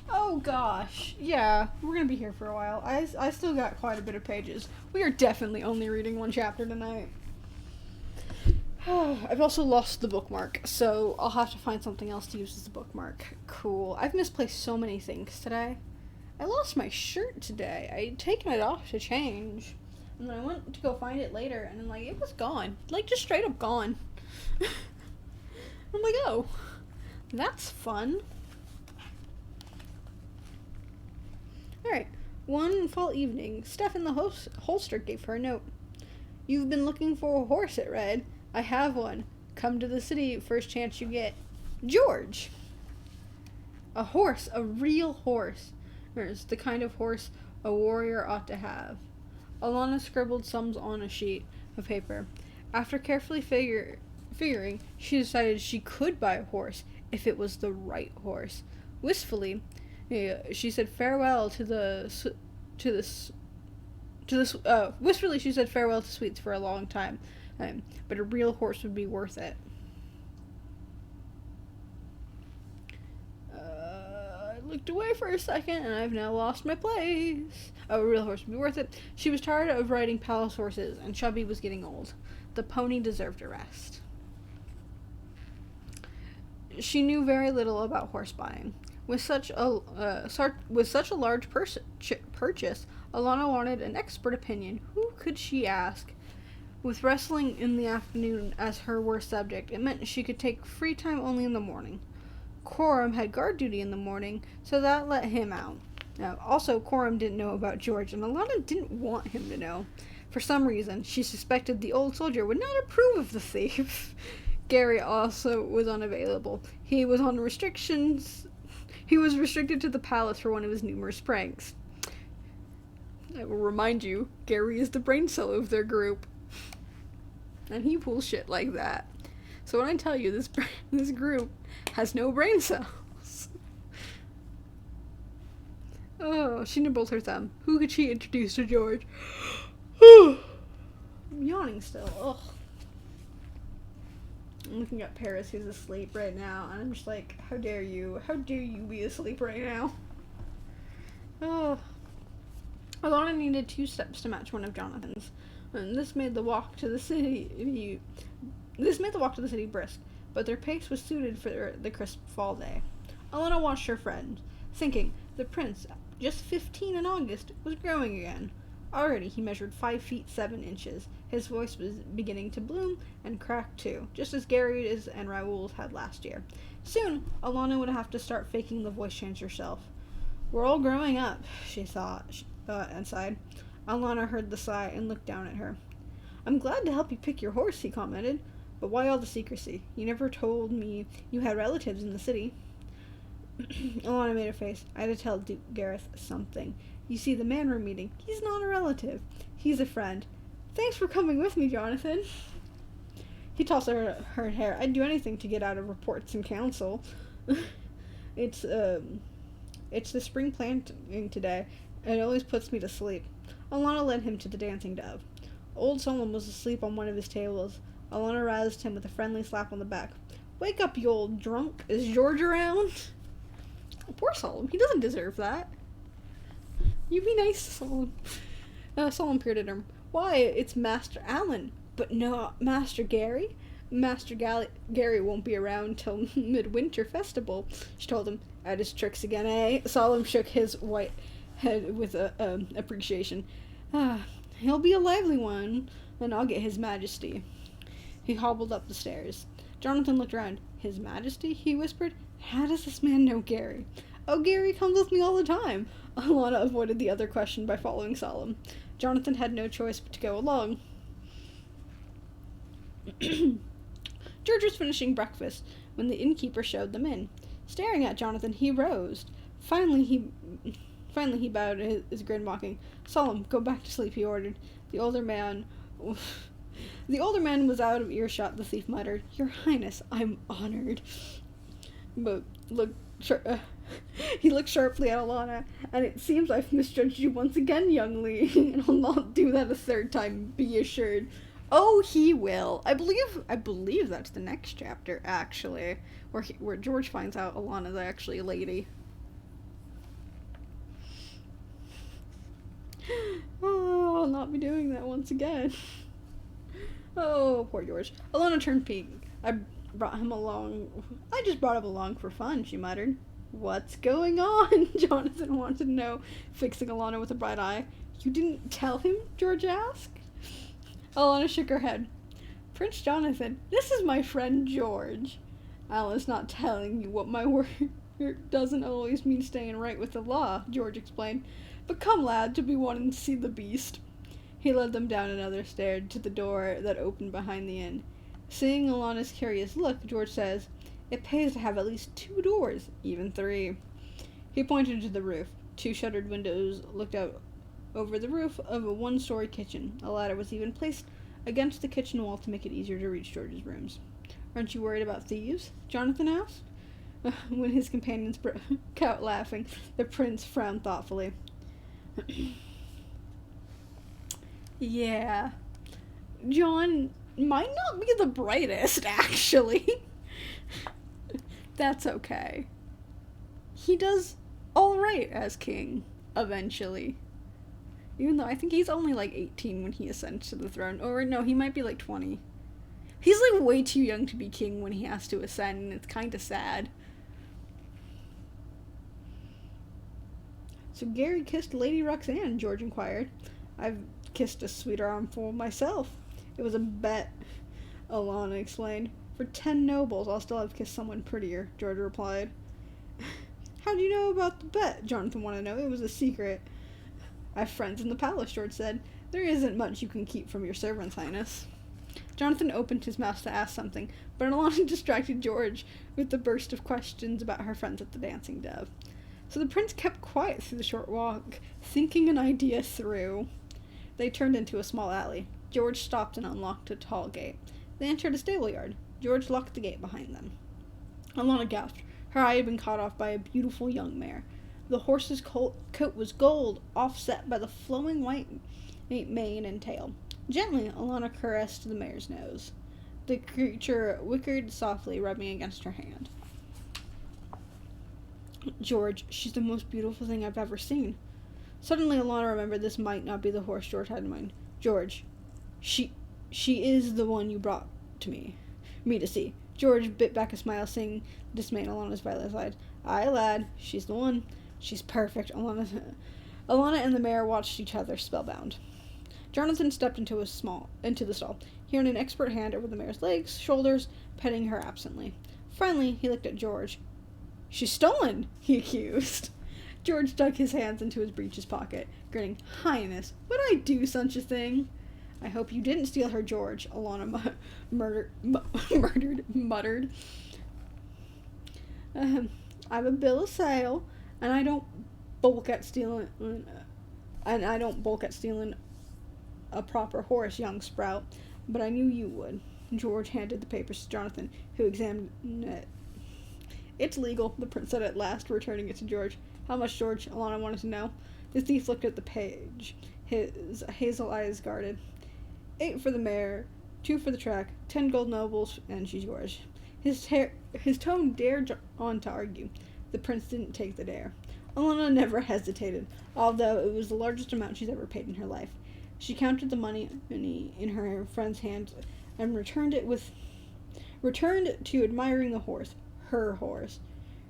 Oh gosh. Yeah, we're gonna be here for a while. I still got quite a bit of pages. We are definitely only reading one chapter tonight. I've also lost the bookmark, so I'll have to find something else to use as a bookmark. Cool. I've misplaced so many things today. I lost my shirt today. I'd taken it off to change. And then I went to go find it later, and then, like, it was gone. Like, just straight up gone. I'm like, oh, that's fun. Alright. One fall evening, Steph in the holster gave her a note. You've been looking for a horse, it read. I have one. Come to the city first chance you get. George. A horse, a real horse. There's the kind of horse a warrior ought to have. Alana scribbled sums on a sheet of paper. After carefully figuring, she decided she could buy a horse if it was the right horse. Wistfully, she said farewell wistfully she said farewell to sweets for a long time. But a real horse would be worth it. I looked away for a second, and I've now lost my place. A real horse would be worth it. She was tired of riding palace horses, and Chubby was getting old. The pony deserved a rest. She knew very little about horse buying. With such a large purchase, Alana wanted an expert opinion. Who could she ask? With wrestling in the afternoon as her worst subject, it meant she could take free time only in the morning. Coram had guard duty in the morning, so that let him out. Also, Coram didn't know about George, and Alana didn't want him to know. For some reason, she suspected the old soldier would not approve of the thief. Gary also was unavailable. He was on restrictions. He was restricted to the palace for one of his numerous pranks. I will remind you, Gary is the brain cell of their group. And he pulls shit like that. So when I tell you this group has no brain cells. Oh, she nibbled her thumb. Who could she introduce to George? I'm yawning still. Ugh. I'm looking at Paris, who's asleep right now, and I'm just like, how dare you? How dare you be asleep right now? Oh. Alana needed 2 steps to match one of Jonathan's, and this made the walk to the city brisk, but their pace was suited for the crisp fall day. Alana watched her friend, thinking the prince, just 15 in August, was growing again. Already he measured 5 feet 7 inches. His voice was beginning to bloom and crack too, just as Gary's and Raoul's had last year. Soon, Alana would have to start faking the voice change herself. We're all growing up, she thought, and sighed. Alana heard the sigh and looked down at her. I'm glad to help you pick your horse, he commented. But why all the secrecy? You never told me you had relatives in the city. Alana made a face. I had to tell Duke Gareth something. You see, the man we're meeting, he's not a relative. He's a friend. Thanks for coming with me, Jonathan. He tossed her hair. I'd do anything to get out of reports and council. It's the spring planting today, and it always puts me to sleep. Alana led him to the dancing dove. Old Solomon was asleep on one of his tables. Alana roused him with a friendly slap on the back. Wake up, you old drunk. Is George around? Poor Solomon. He doesn't deserve that. You be nice to Solomon. Solomon peered at him. Why, it's Master Alan. But no, Master Gary? Gary won't be around till midwinter festival, she told him. At his tricks again, eh? Solomon shook his white head with appreciation. He'll be a lively one, and I'll get His Majesty. He hobbled up the stairs. Jonathan looked around. His Majesty? He whispered. How does this man know Gary? Oh, Gary comes with me all the time. Alana avoided the other question by following Solomon. Jonathan had no choice but to go along. George was finishing breakfast when the innkeeper showed them in. Staring at Jonathan, he rose. Finally he bowed, his grin mocking. Solomon, go back to sleep, he ordered. The older man was out of earshot. The thief muttered, Your Highness, I'm honored. But he looked sharply at Alana, and it seems I've misjudged you once again, young Lee, and I'll not do that a third time, be assured. Oh, he will. I believe that's the next chapter, actually, where George finds out Alana's actually a lady. Oh, I'll not be doing that once again. Oh, poor George. Alana turned pink. I just brought him along for fun, she muttered. What's going on? Jonathan wanted to know, fixing Alana with a bright eye. You didn't tell him? George asked. Alana shook her head. Prince Jonathan, this is my friend George. Alice not telling you what my word doesn't always mean staying right with the law, George explained. But come, lad, to be wanting to see the beast. He led them down another stair to the door that opened behind the inn. Seeing Alana's curious look, George says, It pays to have at least 2 doors, even 3. He pointed to the roof. 2 shuttered windows looked out over the roof of a 1-story kitchen. A ladder was even placed against the kitchen wall to make it easier to reach George's rooms. Aren't you worried about thieves? Jonathan asked. When his companions broke out laughing, the prince frowned thoughtfully. Yeah. John might not be the brightest, actually. That's okay. He does alright as king, eventually. Even though I think he's only like 18 when he ascends to the throne. Or no, he might be like 20. He's like way too young to be king when he has to ascend, and it's kind of sad. So Gary kissed Lady Roxanne, George inquired. I've kissed a sweeter armful myself. It was a bet, Alana explained. For 10 nobles, I'll still have kissed someone prettier, George replied. How do you know about the bet? Jonathan wanted to know. It was a secret. I have friends in the palace, George said. There isn't much you can keep from your servants, Highness. Jonathan opened his mouth to ask something, but Alana distracted George with the burst of questions about her friends at the Dancing Dove. So the prince kept quiet through the short walk, thinking an idea through. They turned into a small alley. George stopped and unlocked a tall gate. They entered a stable yard. George locked the gate behind them. Alana gasped. Her eye had been caught off by a beautiful young mare. The horse's coat was gold, offset by the flowing white mane and tail. Gently, Alana caressed the mare's nose. The creature whickered softly, rubbing against her hand. George, she's the most beautiful thing I've ever seen. Suddenly, Alana remembered this might not be the horse George had in mind. George, she is the one you brought to me to see. George bit back a smile, seeing dismay in Alana's violet eyes. Aye, lad, she's the one. She's perfect. Alana and the mare watched each other, spellbound. Jonathan stepped into the stall. He ran an expert hand over the mare's legs, shoulders, petting her absently. Finally, he looked at George. She's stolen, he accused. George dug his hands into his breeches pocket, grinning. Highness, would I do such a thing? I hope you didn't steal her, George, Alana muttered. I have a bill of sale, and I don't bulk at stealing a proper horse, young sprout, but I knew you would. George handed the papers to Jonathan, who examined it. It's legal, the prince said at last, returning it to George. How much, George? Alana wanted to know. The thief looked at the page, his hazel eyes guarded. 8 for the mare, 2 for the track, 10 gold nobles, and she's yours. His tone dared on to argue. The prince didn't take the dare. Alana never hesitated, although it was the largest amount she's ever paid in her life. She counted the money in her friend's hands and returned to admiring the horse, her horse.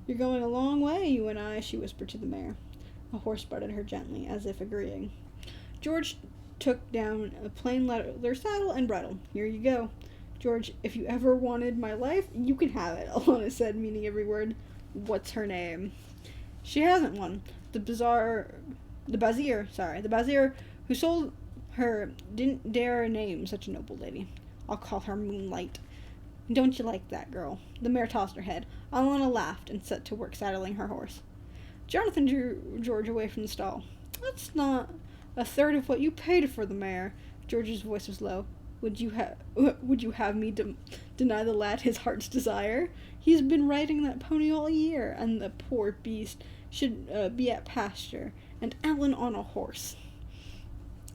You're going a long way, you and I, she whispered to the mare. The horse butted her gently, as if agreeing. George took down a plain leather saddle and bridle. Here you go. George, if you ever wanted my life, you can have it, Alana said, meaning every word. What's her name? She hasn't one. The Bazier who sold her didn't dare name such a noble lady. I'll call her Moonlight. Don't you like that, girl? The mare tossed her head. Alana laughed and set to work saddling her horse. Jonathan drew George away from the stall. That's not a third of what you paid for the mare. George's voice was low. Would you have me deny the lad his heart's desire? He's been riding that pony all year, and the poor beast should be at pasture, and Ellen on a horse.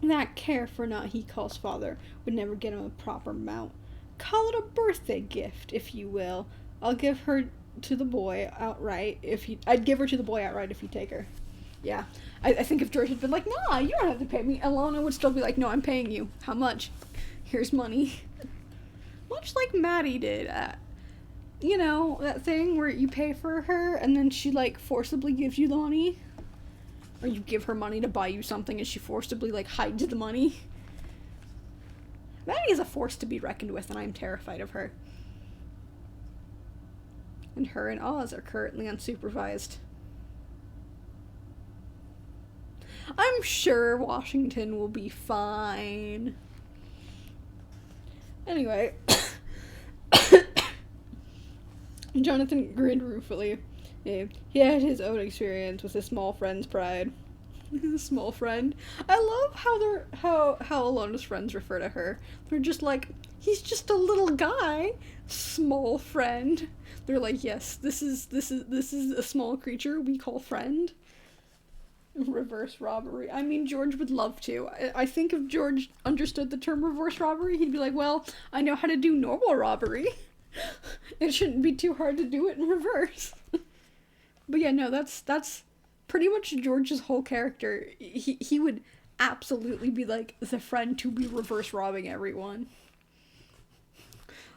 That care-for-naught he calls father would never get him a proper mount. Call it a birthday gift, if you will. I'd give her to the boy outright if you take her. Yeah, I think if George had been like, nah, you don't have to pay me, Alana would still be like, no, I'm paying you. How much? Here's money. Much like Maddie did. That thing where you pay for her and then she, forcibly gives you the money. Or you give her money to buy you something and she forcibly, hides the money. Maddie is a force to be reckoned with, and I'm terrified of her. And her and Oz are currently unsupervised. I'm sure Washington will be fine. Anyway. Jonathan grinned ruefully. He had his own experience with his small friend's pride. Small friend. I love how Alona's friends refer to her. They're just like, he's just a little guy. Small friend. They're like, yes, this is a small creature we call friend. Reverse robbery. I mean, George would love to. I think if George understood the term reverse robbery, he'd be like, well, I know how to do normal robbery. It shouldn't be too hard to do it in reverse. But yeah, no, that's pretty much George's whole character. He would absolutely be the friend to be reverse robbing everyone.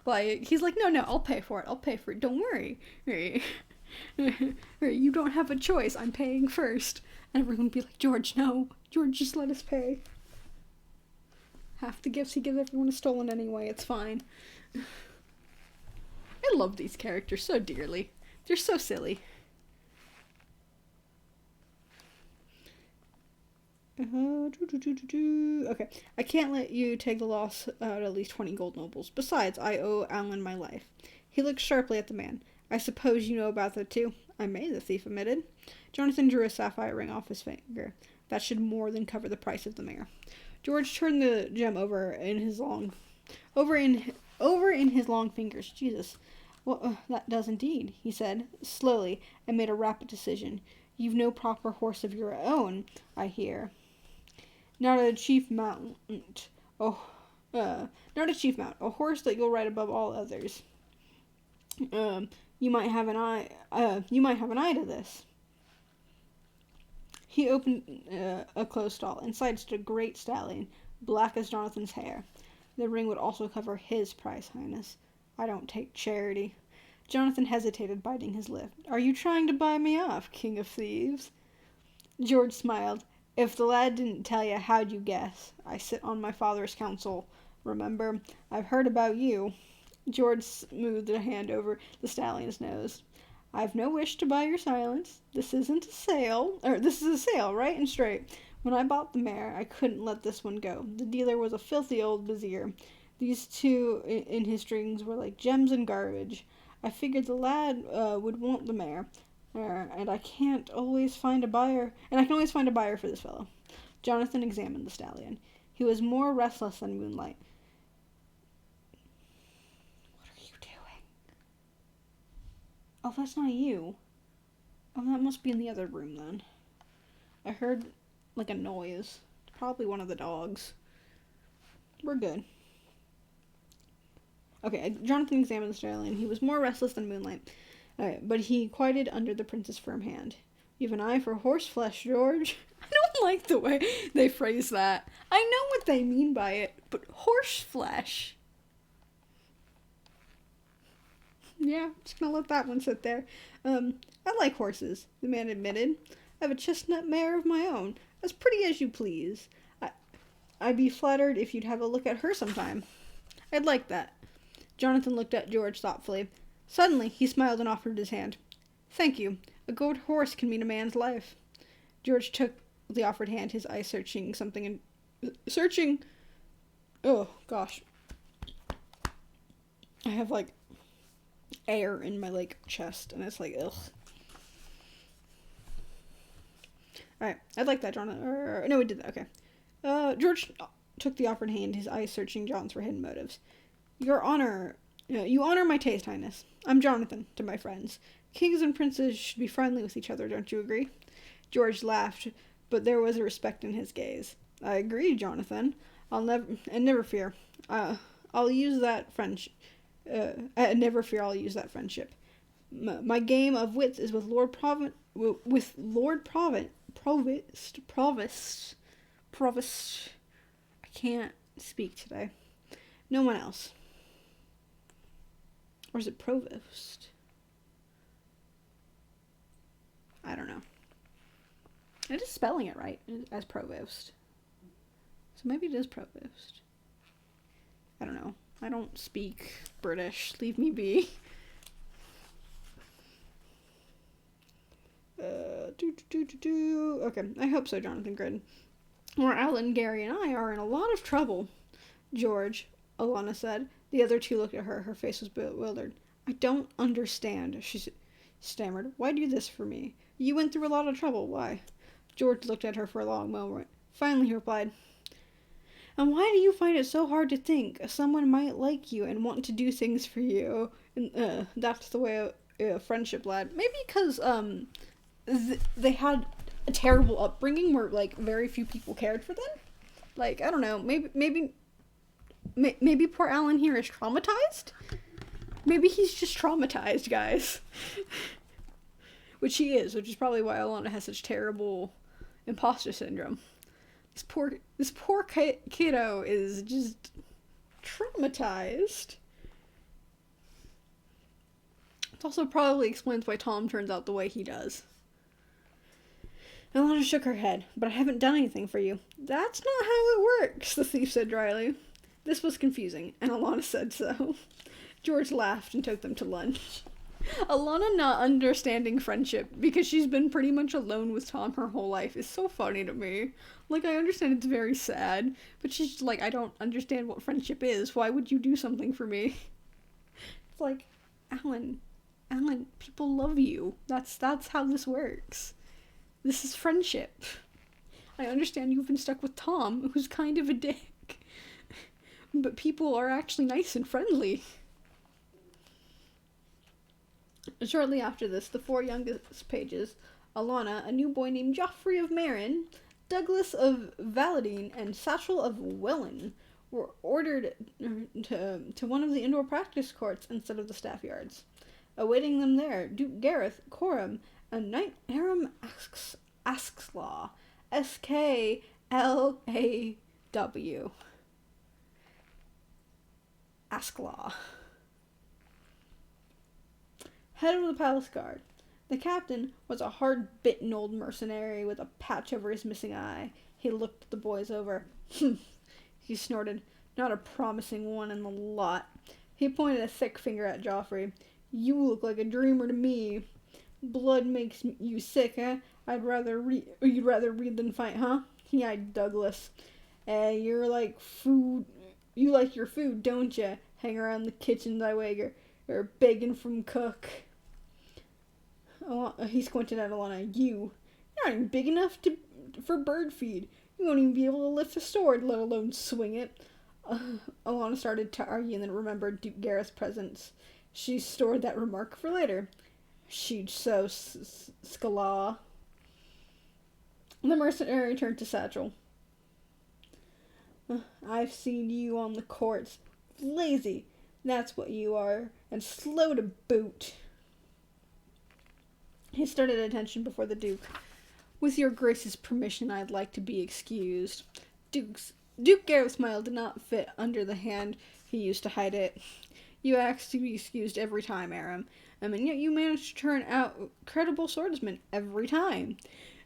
He's like, no, I'll pay for it. Don't worry. You don't have a choice. I'm paying first. And everyone would be like, George, no. George, just let us pay. Half the gifts he gives everyone is stolen anyway. It's fine. I love these characters so dearly. They're so silly. Okay, I can't let you take the loss out at least 20 gold nobles. Besides, I owe Alan my life. He looked sharply at the man. I suppose you know about that too? I may, the thief admitted. Jonathan drew a sapphire ring off his finger. That should more than cover the price of the mare. George turned the gem over in his long fingers. Jesus. Well, that does indeed, he said, slowly, and made a rapid decision. You've no proper horse of your own, I hear. Not a chief mount. Not a chief mount. A horse that you'll ride above all others. You might have an eye to this. He opened a closed stall. Inside stood a great stallion, black as Jonathan's hair. The ring would also cover his price, Highness. I don't take charity. Jonathan hesitated, biting his lip. Are you trying to buy me off, King of Thieves? George smiled. If the lad didn't tell you, how'd you guess? I sit on my father's council. Remember, I've heard about you. George smoothed a hand over the stallion's nose. I've no wish to buy your silence. This is a sale, right and straight. When I bought the mare, I couldn't let this one go. The dealer was a filthy old vizier. These two in his strings were like gems and garbage. I figured the lad would want the mare, and I can always find a buyer for this fellow. Jonathan examined the stallion. He was more restless than moonlight. What are you doing? Oh, that's not you. Oh, that must be in the other room then. I heard like a noise. Probably one of the dogs. We're good. Okay, Jonathan examined the stallion. He was more restless than moonlight, but he quieted under the prince's firm hand. You have an eye for horse flesh, George. I don't like the way they phrase that. I know what they mean by it, but horse flesh. Yeah, just gonna let that one sit there. I like horses, the man admitted. I have a chestnut mare of my own, as pretty as you please. I'd be flattered if you'd have a look at her sometime. I'd like that. Jonathan looked at George thoughtfully. Suddenly, he smiled and offered his hand. Thank you. A good horse can mean a man's life. George took the offered hand, his eyes searching something and... Searching... Oh, gosh. I have, like, air in my, like, chest, and it's like, ugh. Alright, I'd like that, Jonathan. No, we did that, okay. George took the offered hand, his eyes searching John's for hidden motives. You honor my taste, Highness. I'm Jonathan, to my friends. Kings and princes should be friendly with each other, don't you agree? George laughed, but there was a respect in his gaze. I agree, Jonathan. Never fear. I'll use that friendship. Never fear, I'll use that friendship. My game of wits is with Lord Provost. I can't speak today. No one else. Or is it Provost? I don't know. I'm just spelling it right as Provost. So maybe it is Provost. I don't know. I don't speak British. Leave me be. Okay, I hope so, Jonathan grinned. Or Alan, Gary, and I are in a lot of trouble. George, Alana said. The other two looked at her. Her face was bewildered. I don't understand, she stammered. Why do this for me? You went through a lot of trouble. Why? George looked at her for a long moment. Finally, he replied, and why do you find it so hard to think someone might like you and want to do things for you? And that's the way a friendship, lad. Maybe because they had a terrible upbringing where like very few people cared for them. Like I don't know. Maybe poor Alan here is traumatized. Maybe he's just traumatized, guys. Which he is, which is probably why Alana has such terrible imposter syndrome. This poor kiddo is just traumatized. It also probably explains why Tom turns out the way he does. Alana shook her head. But I haven't done anything for you. That's not how it works, the thief said dryly. This was confusing, and Alana said so. George laughed and took them to lunch. Alana not understanding friendship because she's been pretty much alone with Tom her whole life is so funny to me. Like, I understand it's very sad, but she's just like, I don't understand what friendship is. Why would you do something for me? It's like, Alan, people love you. That's how this works. This is friendship. I understand you've been stuck with Tom, who's kind of a dick. But people are actually nice and friendly. Shortly after this, the four youngest pages, Alana, a new boy named Joffrey of Marin, Douglas of Valadine, and Satchel of Welland, were ordered to one of the indoor practice courts instead of the staff yards. Awaiting them there, Duke Gareth, Coram, and Knight Aram Asklaw. Sklaw. Asklaw. Head of the palace guard. The captain was a hard-bitten old mercenary with a patch over his missing eye. He looked the boys over. He snorted. Not a promising one in the lot. He pointed a thick finger at Joffrey. You look like a dreamer to me. Blood makes you sick, eh? You'd rather read than fight, huh? He eyed Douglas. You're like food. You like your food, don't ya? Hang around the kitchens, I wager. You're begging from cook. He squinted at Alana. You're not even big enough for bird feed. You won't even be able to lift a sword, let alone swing it. Alana started to argue and then remembered Duke Gareth's presence. She stored that remark for later. She'd so scala. The mercenary turned to Satchel. I've seen you on the courts. Lazy, that's what you are, and slow to boot. He started attention before the Duke. With your Grace's permission, I'd like to be excused. Duke Gareth's smile did not fit under the hand he used to hide it. You asked to be excused every time, Aram. And yet you managed to turn out credible swordsman every time.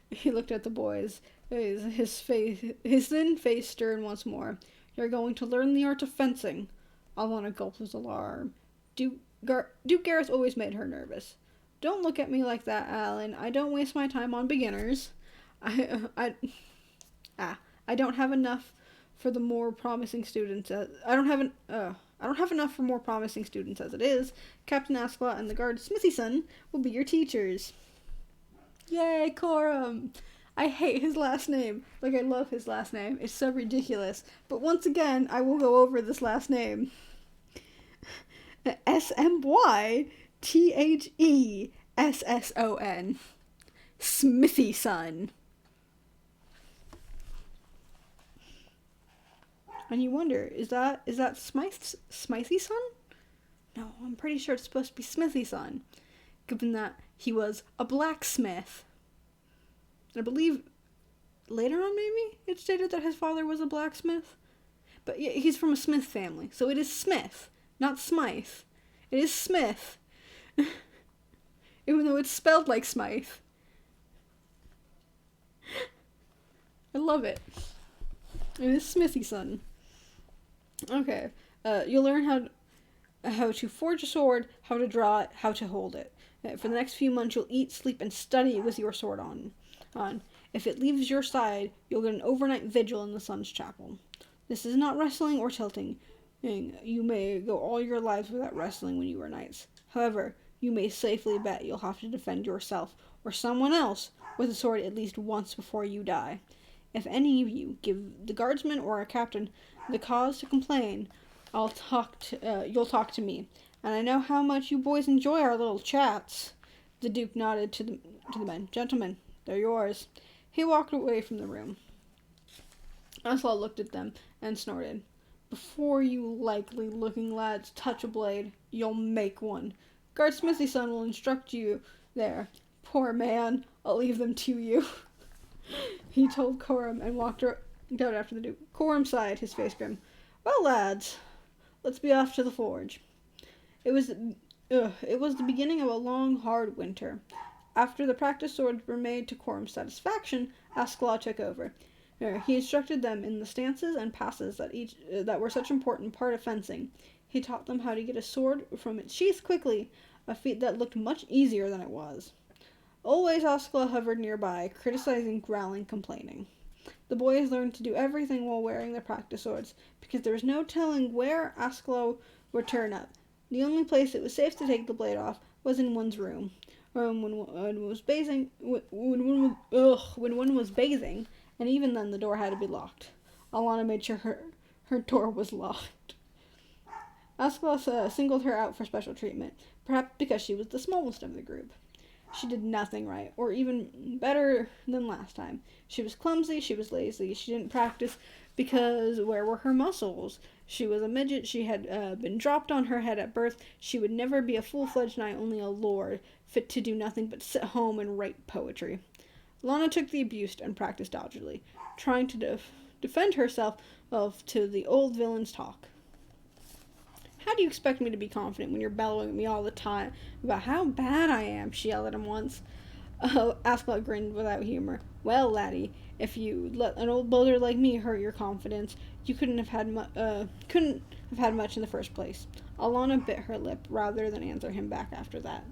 He looked at the boys. His thin face stirred once more. You're going to learn the art of fencing. Alana gulped with alarm. Duke Gareth always made her nervous. Don't look at me like that, Alan. I don't waste my time on beginners. I don't have enough for the more promising students. I don't have enough for more promising students as it is. Captain Ascalon and the guard Smithy Son will be your teachers. Yay, Coram! I hate his last name. Like, I love his last name. It's so ridiculous. But once again, I will go over this last name. SMYTHESSON. Smithy Son. And you wonder, is that Smythy Son? No, I'm pretty sure it's supposed to be Smithy Son, given that he was a blacksmith. And I believe later on maybe it stated that his father was a blacksmith. But yeah, he's from a Smith family, so it is Smith, not Smythe. It is Smith. Even though it's spelled like Smythe. I love it. It is Smithy Son. Okay, you'll learn how to forge a sword, how to draw it, how to hold it. For the next few months, you'll eat, sleep, and study with your sword on. If it leaves your side, you'll get an overnight vigil in the Sun's Chapel. This is not wrestling or tilting. You may go all your lives without wrestling when you are knights. However, you may safely bet you'll have to defend yourself or someone else with a sword at least once before you die. If any of you give the guardsman or a captain the cause to complain, you'll talk to me. And I know how much you boys enjoy our little chats. The Duke nodded to the men. Gentlemen, they're yours. He walked away from the room. Asla looked at them and snorted. Before you likely-looking lads touch a blade, you'll make one. Guard Smithy Son will instruct you there. Poor man, I'll leave them to you. He told Coram and walked out after the Duke. Coram sighed, his face grim. Well, lads, let's be off to the forge. It was the beginning of a long, hard winter. After the practice swords were made to Coram's satisfaction, Ascalon took over. He instructed them in the stances and passes that were such an important part of fencing. He taught them how to get a sword from its sheath quickly, a feat that looked much easier than it was. Always Ascalon hovered nearby, criticizing, growling, complaining. The boys learned to do everything while wearing their practice swords, because there was no telling where Ascalon would turn up. The only place it was safe to take the blade off was in one's room. When one was bathing, and even then the door had to be locked. Alana made sure her door was locked. Ascalon singled her out for special treatment, perhaps because she was the smallest of the group. She did nothing right, or even better than last time. She was clumsy, she was lazy, she didn't practice because where were her muscles? She was a midget, she had been dropped on her head at birth, she would never be a full-fledged knight, only a lord, fit to do nothing but sit home and write poetry. Lana took the abuse and practiced doggedly, trying to defend herself to the old villain's talk. How do you expect me to be confident when you're bellowing at me all the time about how bad I am? She yelled at him once. Askelaw grinned without humor. Well, laddie, if you let an old boulder like me hurt your confidence, you couldn't have had much in the first place. Alana bit her lip rather than answer him back after that.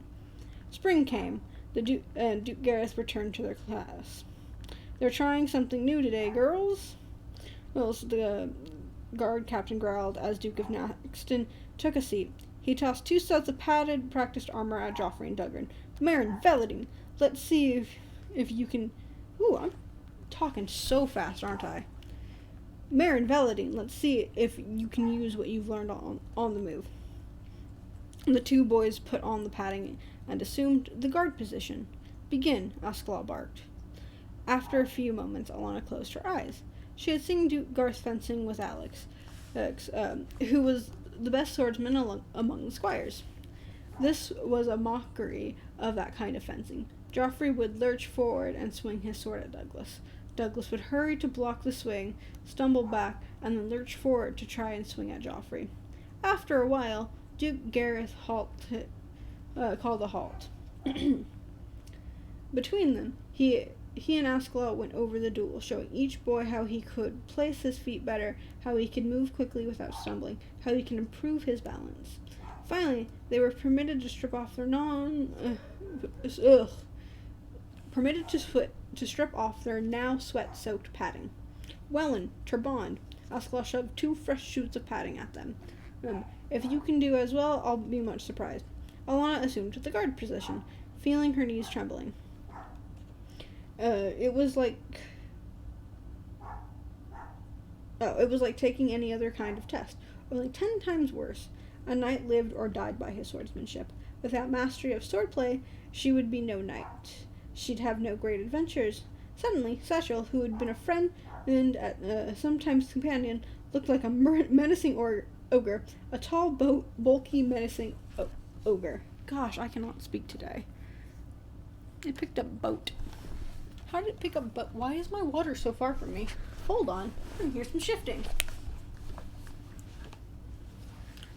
Spring came. The Duke and Duke Gareth returned to their class. They're trying something new today, girls. Well, the guard captain growled as Duke of Naxton took a seat. He tossed 2 sets of padded, practiced armor at Joffrey and Duggan. Meryn, Velladine, let's see if you can... Ooh, I'm talking so fast, aren't I? Meryn, Velladine, let's see if you can use what you've learned on the move. The 2 boys put on the padding and assumed the guard position. Begin, Askelaw barked. After a few moments, Alana closed her eyes. She had seen Duke Garth fencing with Alex, who was the best swordsman among the squires. This was a mockery of that kind of fencing. Joffrey would lurch forward and swing his sword at Douglas. Douglas would hurry to block the swing, stumble back, and then lurch forward to try and swing at Joffrey. After a while, Duke Gareth called a halt. Between them, he and Askelaw went over the duel, showing each boy how he could place his feet better, how he could move quickly without stumbling, how he can improve his balance. Finally, they were permitted to strip off their strip off their now sweat-soaked padding. Wellen, Turband, Askelaw shoved 2 fresh shoots of padding at them. If you can do as well, I'll be much surprised. Alana assumed the guard position, feeling her knees trembling. It was like taking any other kind of test, only 10 times worse. A knight lived or died by his swordsmanship. Without mastery of swordplay, she would be no knight. She'd have no great adventures. Suddenly, Satchel, who had been a friend and sometimes companion, looked like a menacing ogre. A tall, bulky, menacing ogre. Gosh, I cannot speak today. It picked up boat. How did it pick up boat? Why is my water so far from me? Hold on. I can hear some shifting.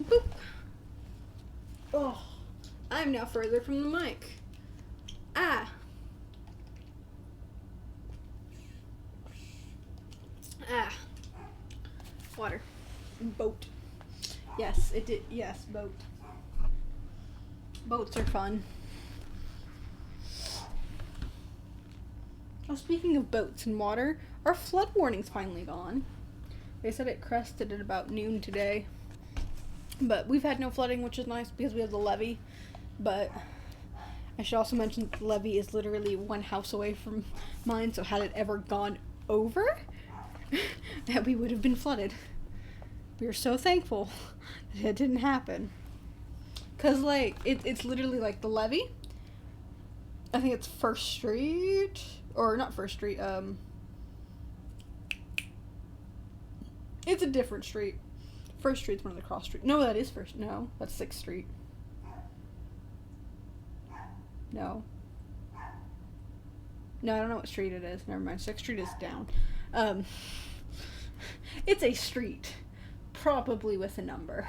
Boop. Oh, I'm now further from the mic. Ah. Water. Boat. Yes, it did. Yes, boat. Boats are fun. Oh, speaking of boats and water, our flood warning's finally gone. They said it crested at about noon today. But we've had no flooding, which is nice because we have the levee. But I should also mention that the levee is literally 1 house away from mine, so had it ever gone over, that we would have been flooded. We are so thankful that it didn't happen. Because, it's literally, the levee. I think it's First Street. Or, not First Street, it's a different street. First Street's one of the cross streets. No, that is First. No, that's 6th Street. No. No, I don't know what street it is. Never mind. 6th Street is down. It's a street. Probably with a number.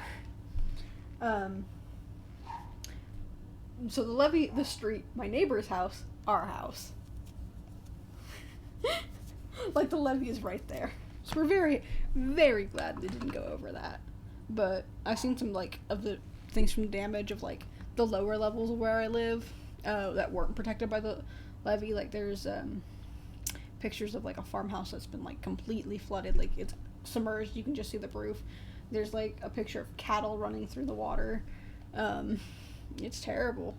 So the levee, the street, my neighbor's house, our house. The levee is right there. So we're very, very glad they didn't go over that. But I've seen some, of the things from damage of, the lower levels of where I live that weren't protected by the levee. There's pictures of, a farmhouse that's been, completely flooded. It's submerged. You can just see the roof. There's, a picture of cattle running through the water. It's terrible.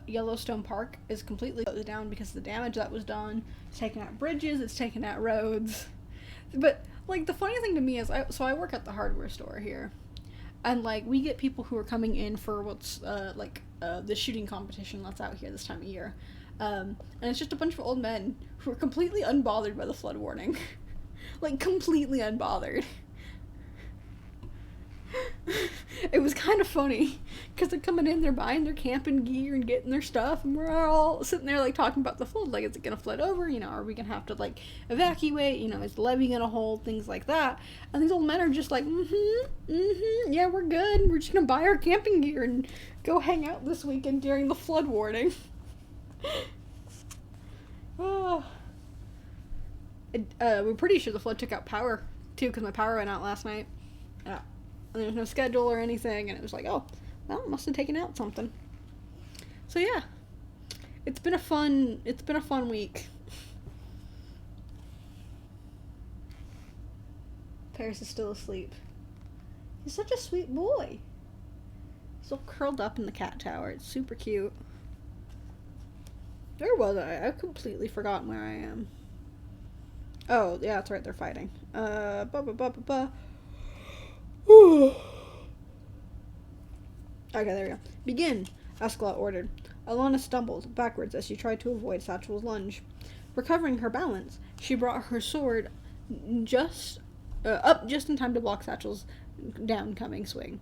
Yellowstone Park is completely closed down because of the damage that was done. It's taken out bridges. It's taken out roads. But, the funny thing to me is, I work at the hardware store here. And, we get people who are coming in for what's, the shooting competition that's out here this time of year. And it's just a bunch of old men who are completely unbothered by the flood warning. Completely unbothered. It was kind of funny because they're coming in, they're buying their camping gear and getting their stuff, and we're all sitting there like talking about the flood. Like, is it gonna flood over? Are we gonna have to like evacuate? Is the levee gonna hold? Things like that. And these old men are just like, yeah, we're good. We're just gonna buy our camping gear and go hang out this weekend during the flood warning. Oh. We're pretty sure the flood took out power too, because my power went out last night. And there was no schedule or anything, and it was like, oh, well, it must have taken out something. So yeah, it's been a fun week. Paris is still asleep. He's such a sweet boy. He's all curled up in the cat tower. It's super cute. Where was I? I've completely forgotten where I am. Oh, yeah, that's right, they're fighting. Okay, there we go. Begin, Askeladd ordered. Alana stumbled backwards as she tried to avoid Satchel's lunge. Recovering her balance, she brought her sword up just in time to block Satchel's downcoming swing.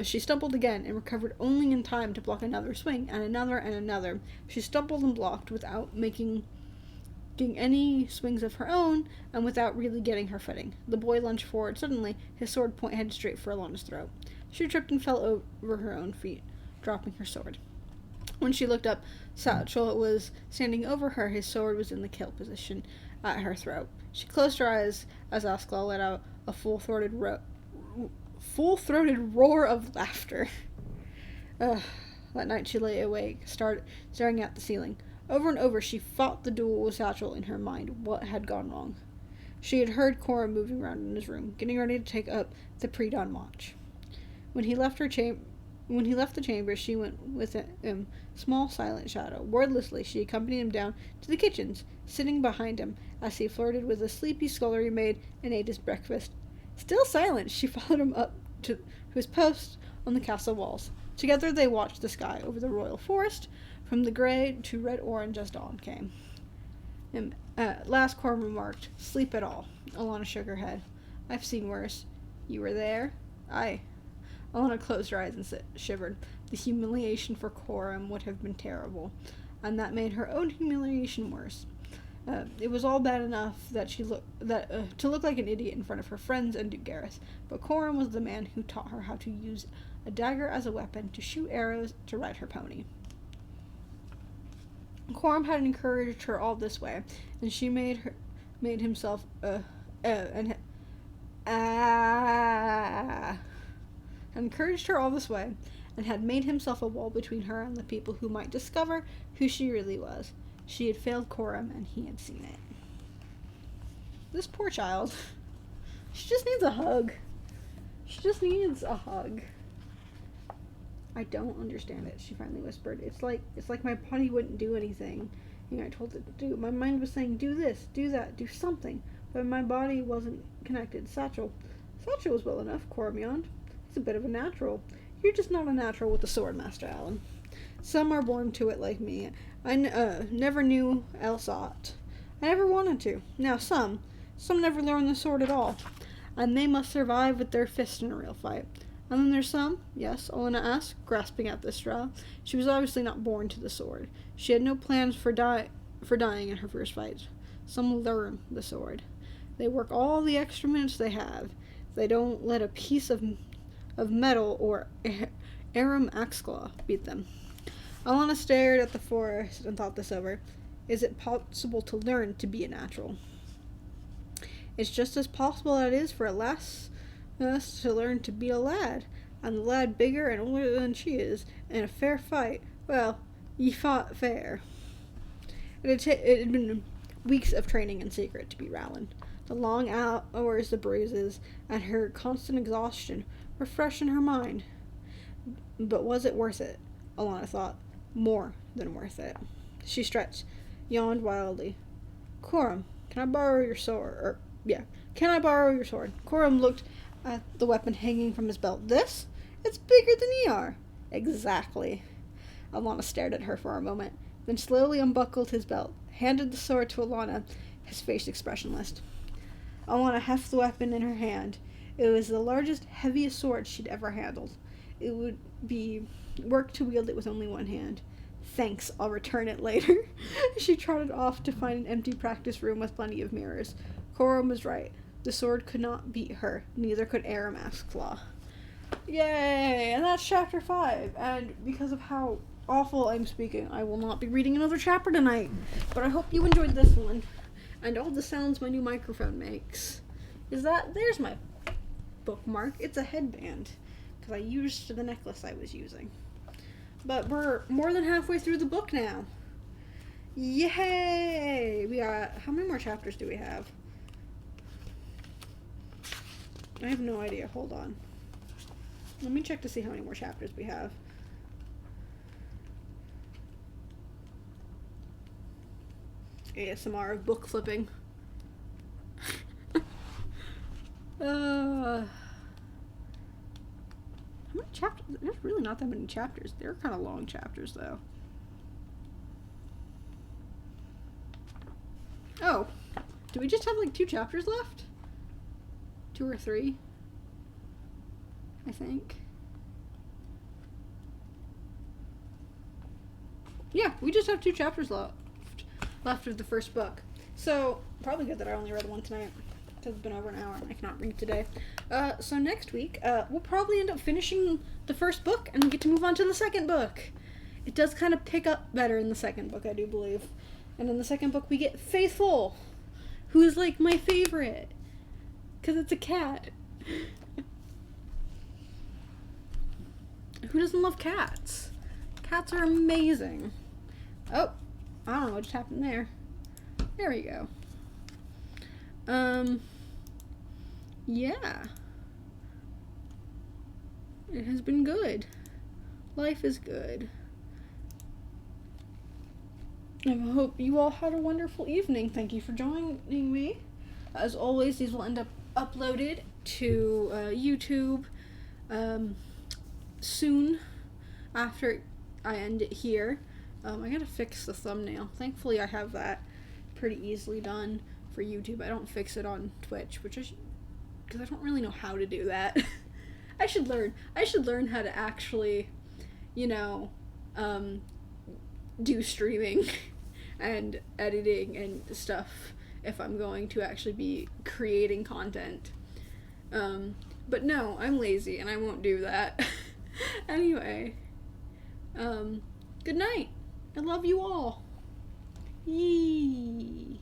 She stumbled again and recovered only in time to block another swing and another and another. She stumbled and blocked without making any swings of her own and without really getting her footing. The boy lunged forward. Suddenly, his sword point headed straight for Alana's throat. She tripped and fell over her own feet, dropping her sword. When she looked up, Satchel was standing over her. His sword was in the kill position at her throat. She closed her eyes as Askeladd let out a full-throated roar of laughter. That night she lay awake, staring at the ceiling. Over and over she fought the duel with Satchel in her mind. What had gone wrong? She had heard Cora moving around in his room, getting ready to take up the pre-dawn watch. When he left the chamber, she went with him, small, silent shadow. Wordlessly, she accompanied him down to the kitchens, sitting behind him as he flirted with a sleepy scullery maid and ate his breakfast. Still silent, she followed him up to his post on the castle walls. Together they watched the sky over the royal forest, from the gray to red-orange as dawn came. At last Cora remarked, "Sleep it all." Alana shook her head. "I've seen worse." "You were there?" "Aye." Alana closed her eyes and shivered. The humiliation for Cora would have been terrible, and that made her own humiliation worse. It was all bad enough that to look like an idiot in front of her friends and Duke Gareth, but Coram was the man who taught her how to use a dagger as a weapon, to shoot arrows, to ride her pony. Coram had encouraged her all this way, and she encouraged her all this way, and had made himself a wall between her and the people who might discover who she really was. She had failed Coram, and he had seen it. This poor child. She just needs a hug. She just needs a hug. "I don't understand it," she finally whispered. It's like my body wouldn't do anything. I told it to do. My mind was saying, do this, do that, do something, but my body wasn't connected. Satchel was well enough, Coram yawned. He's a bit of a natural. You're just not a natural with the sword, Master Allen. Some are born to it like me. I never knew else ought. I never wanted to. Now some never learn the sword at all, and they must survive with their fists in a real fight. And then there's some, yes, Olenna asked, grasping at the straw. She was obviously not born to the sword. She had no plans for dying in her first fight. Some learn the sword. They work all the extra minutes they have. They don't let a piece of metal or Aram Axclaw beat them. Alana stared at the forest and thought this over. Is it possible to learn to be a natural? It's just as possible as it is for a lass to learn to be a lad, and the lad bigger and older than she is, in a fair fight. Well, ye fought fair. It had been weeks of training in secret to be Rowland. The long hours, the bruises, and her constant exhaustion were fresh in her mind. But was it worth it? Alana thought. More than worth it. She stretched, yawned wildly. Coram, can I borrow your sword? Can I borrow your sword? Coram looked at the weapon hanging from his belt. This? It's bigger than ye are. Exactly. Alana stared at her for a moment, then slowly unbuckled his belt, handed the sword to Alana, his face expressionless. Alana heft the weapon in her hand. It was the largest, heaviest sword she'd ever handled. It would be work to wield it with only one hand. Thanks, I'll return it later. She trotted off to find an empty practice room with plenty of mirrors. Corum was right. The sword could not beat her, neither could Aramax's claw. Yay! And that's chapter 5. And because of how awful I'm speaking, I will not be reading another chapter tonight. But I hope you enjoyed this one. And all the sounds my new microphone makes. There's my bookmark. It's a headband. Because I used the necklace I was using. But we're more than halfway through the book now. Yay! We got, how many more chapters do we have? I have no idea. Hold on. Let me check to see how many more chapters we have. ASMR of book flipping. How many chapters? There's really not that many chapters. They're kind of long chapters, though. Oh. Do we just have, like, 2 chapters left? 2 or 3? I think. Yeah, we just have 2 chapters left of the first book. So, probably good that I only read one tonight. It's been over an hour and I cannot read today. So next week, we'll probably end up finishing the first book and we get to move on to the second book. It does kind of pick up better in the second book, I do believe. And in the second book, we get Faithful, who's like my favorite, because it's a cat. Who doesn't love cats? Cats are amazing. Oh, I don't know what just happened there. There we go. Yeah. It has been good. Life is good. I hope you all had a wonderful evening. Thank you for joining me. As always, these will end up uploaded to YouTube soon after I end it here. I gotta fix the thumbnail. Thankfully, I have that pretty easily done for YouTube. I don't fix it on Twitch, which because I don't really know how to do that. I should learn how to actually, do streaming and editing and stuff if I'm going to actually be creating content. But no, I'm lazy and I won't do that. Anyway, good night. I love you all. Yee.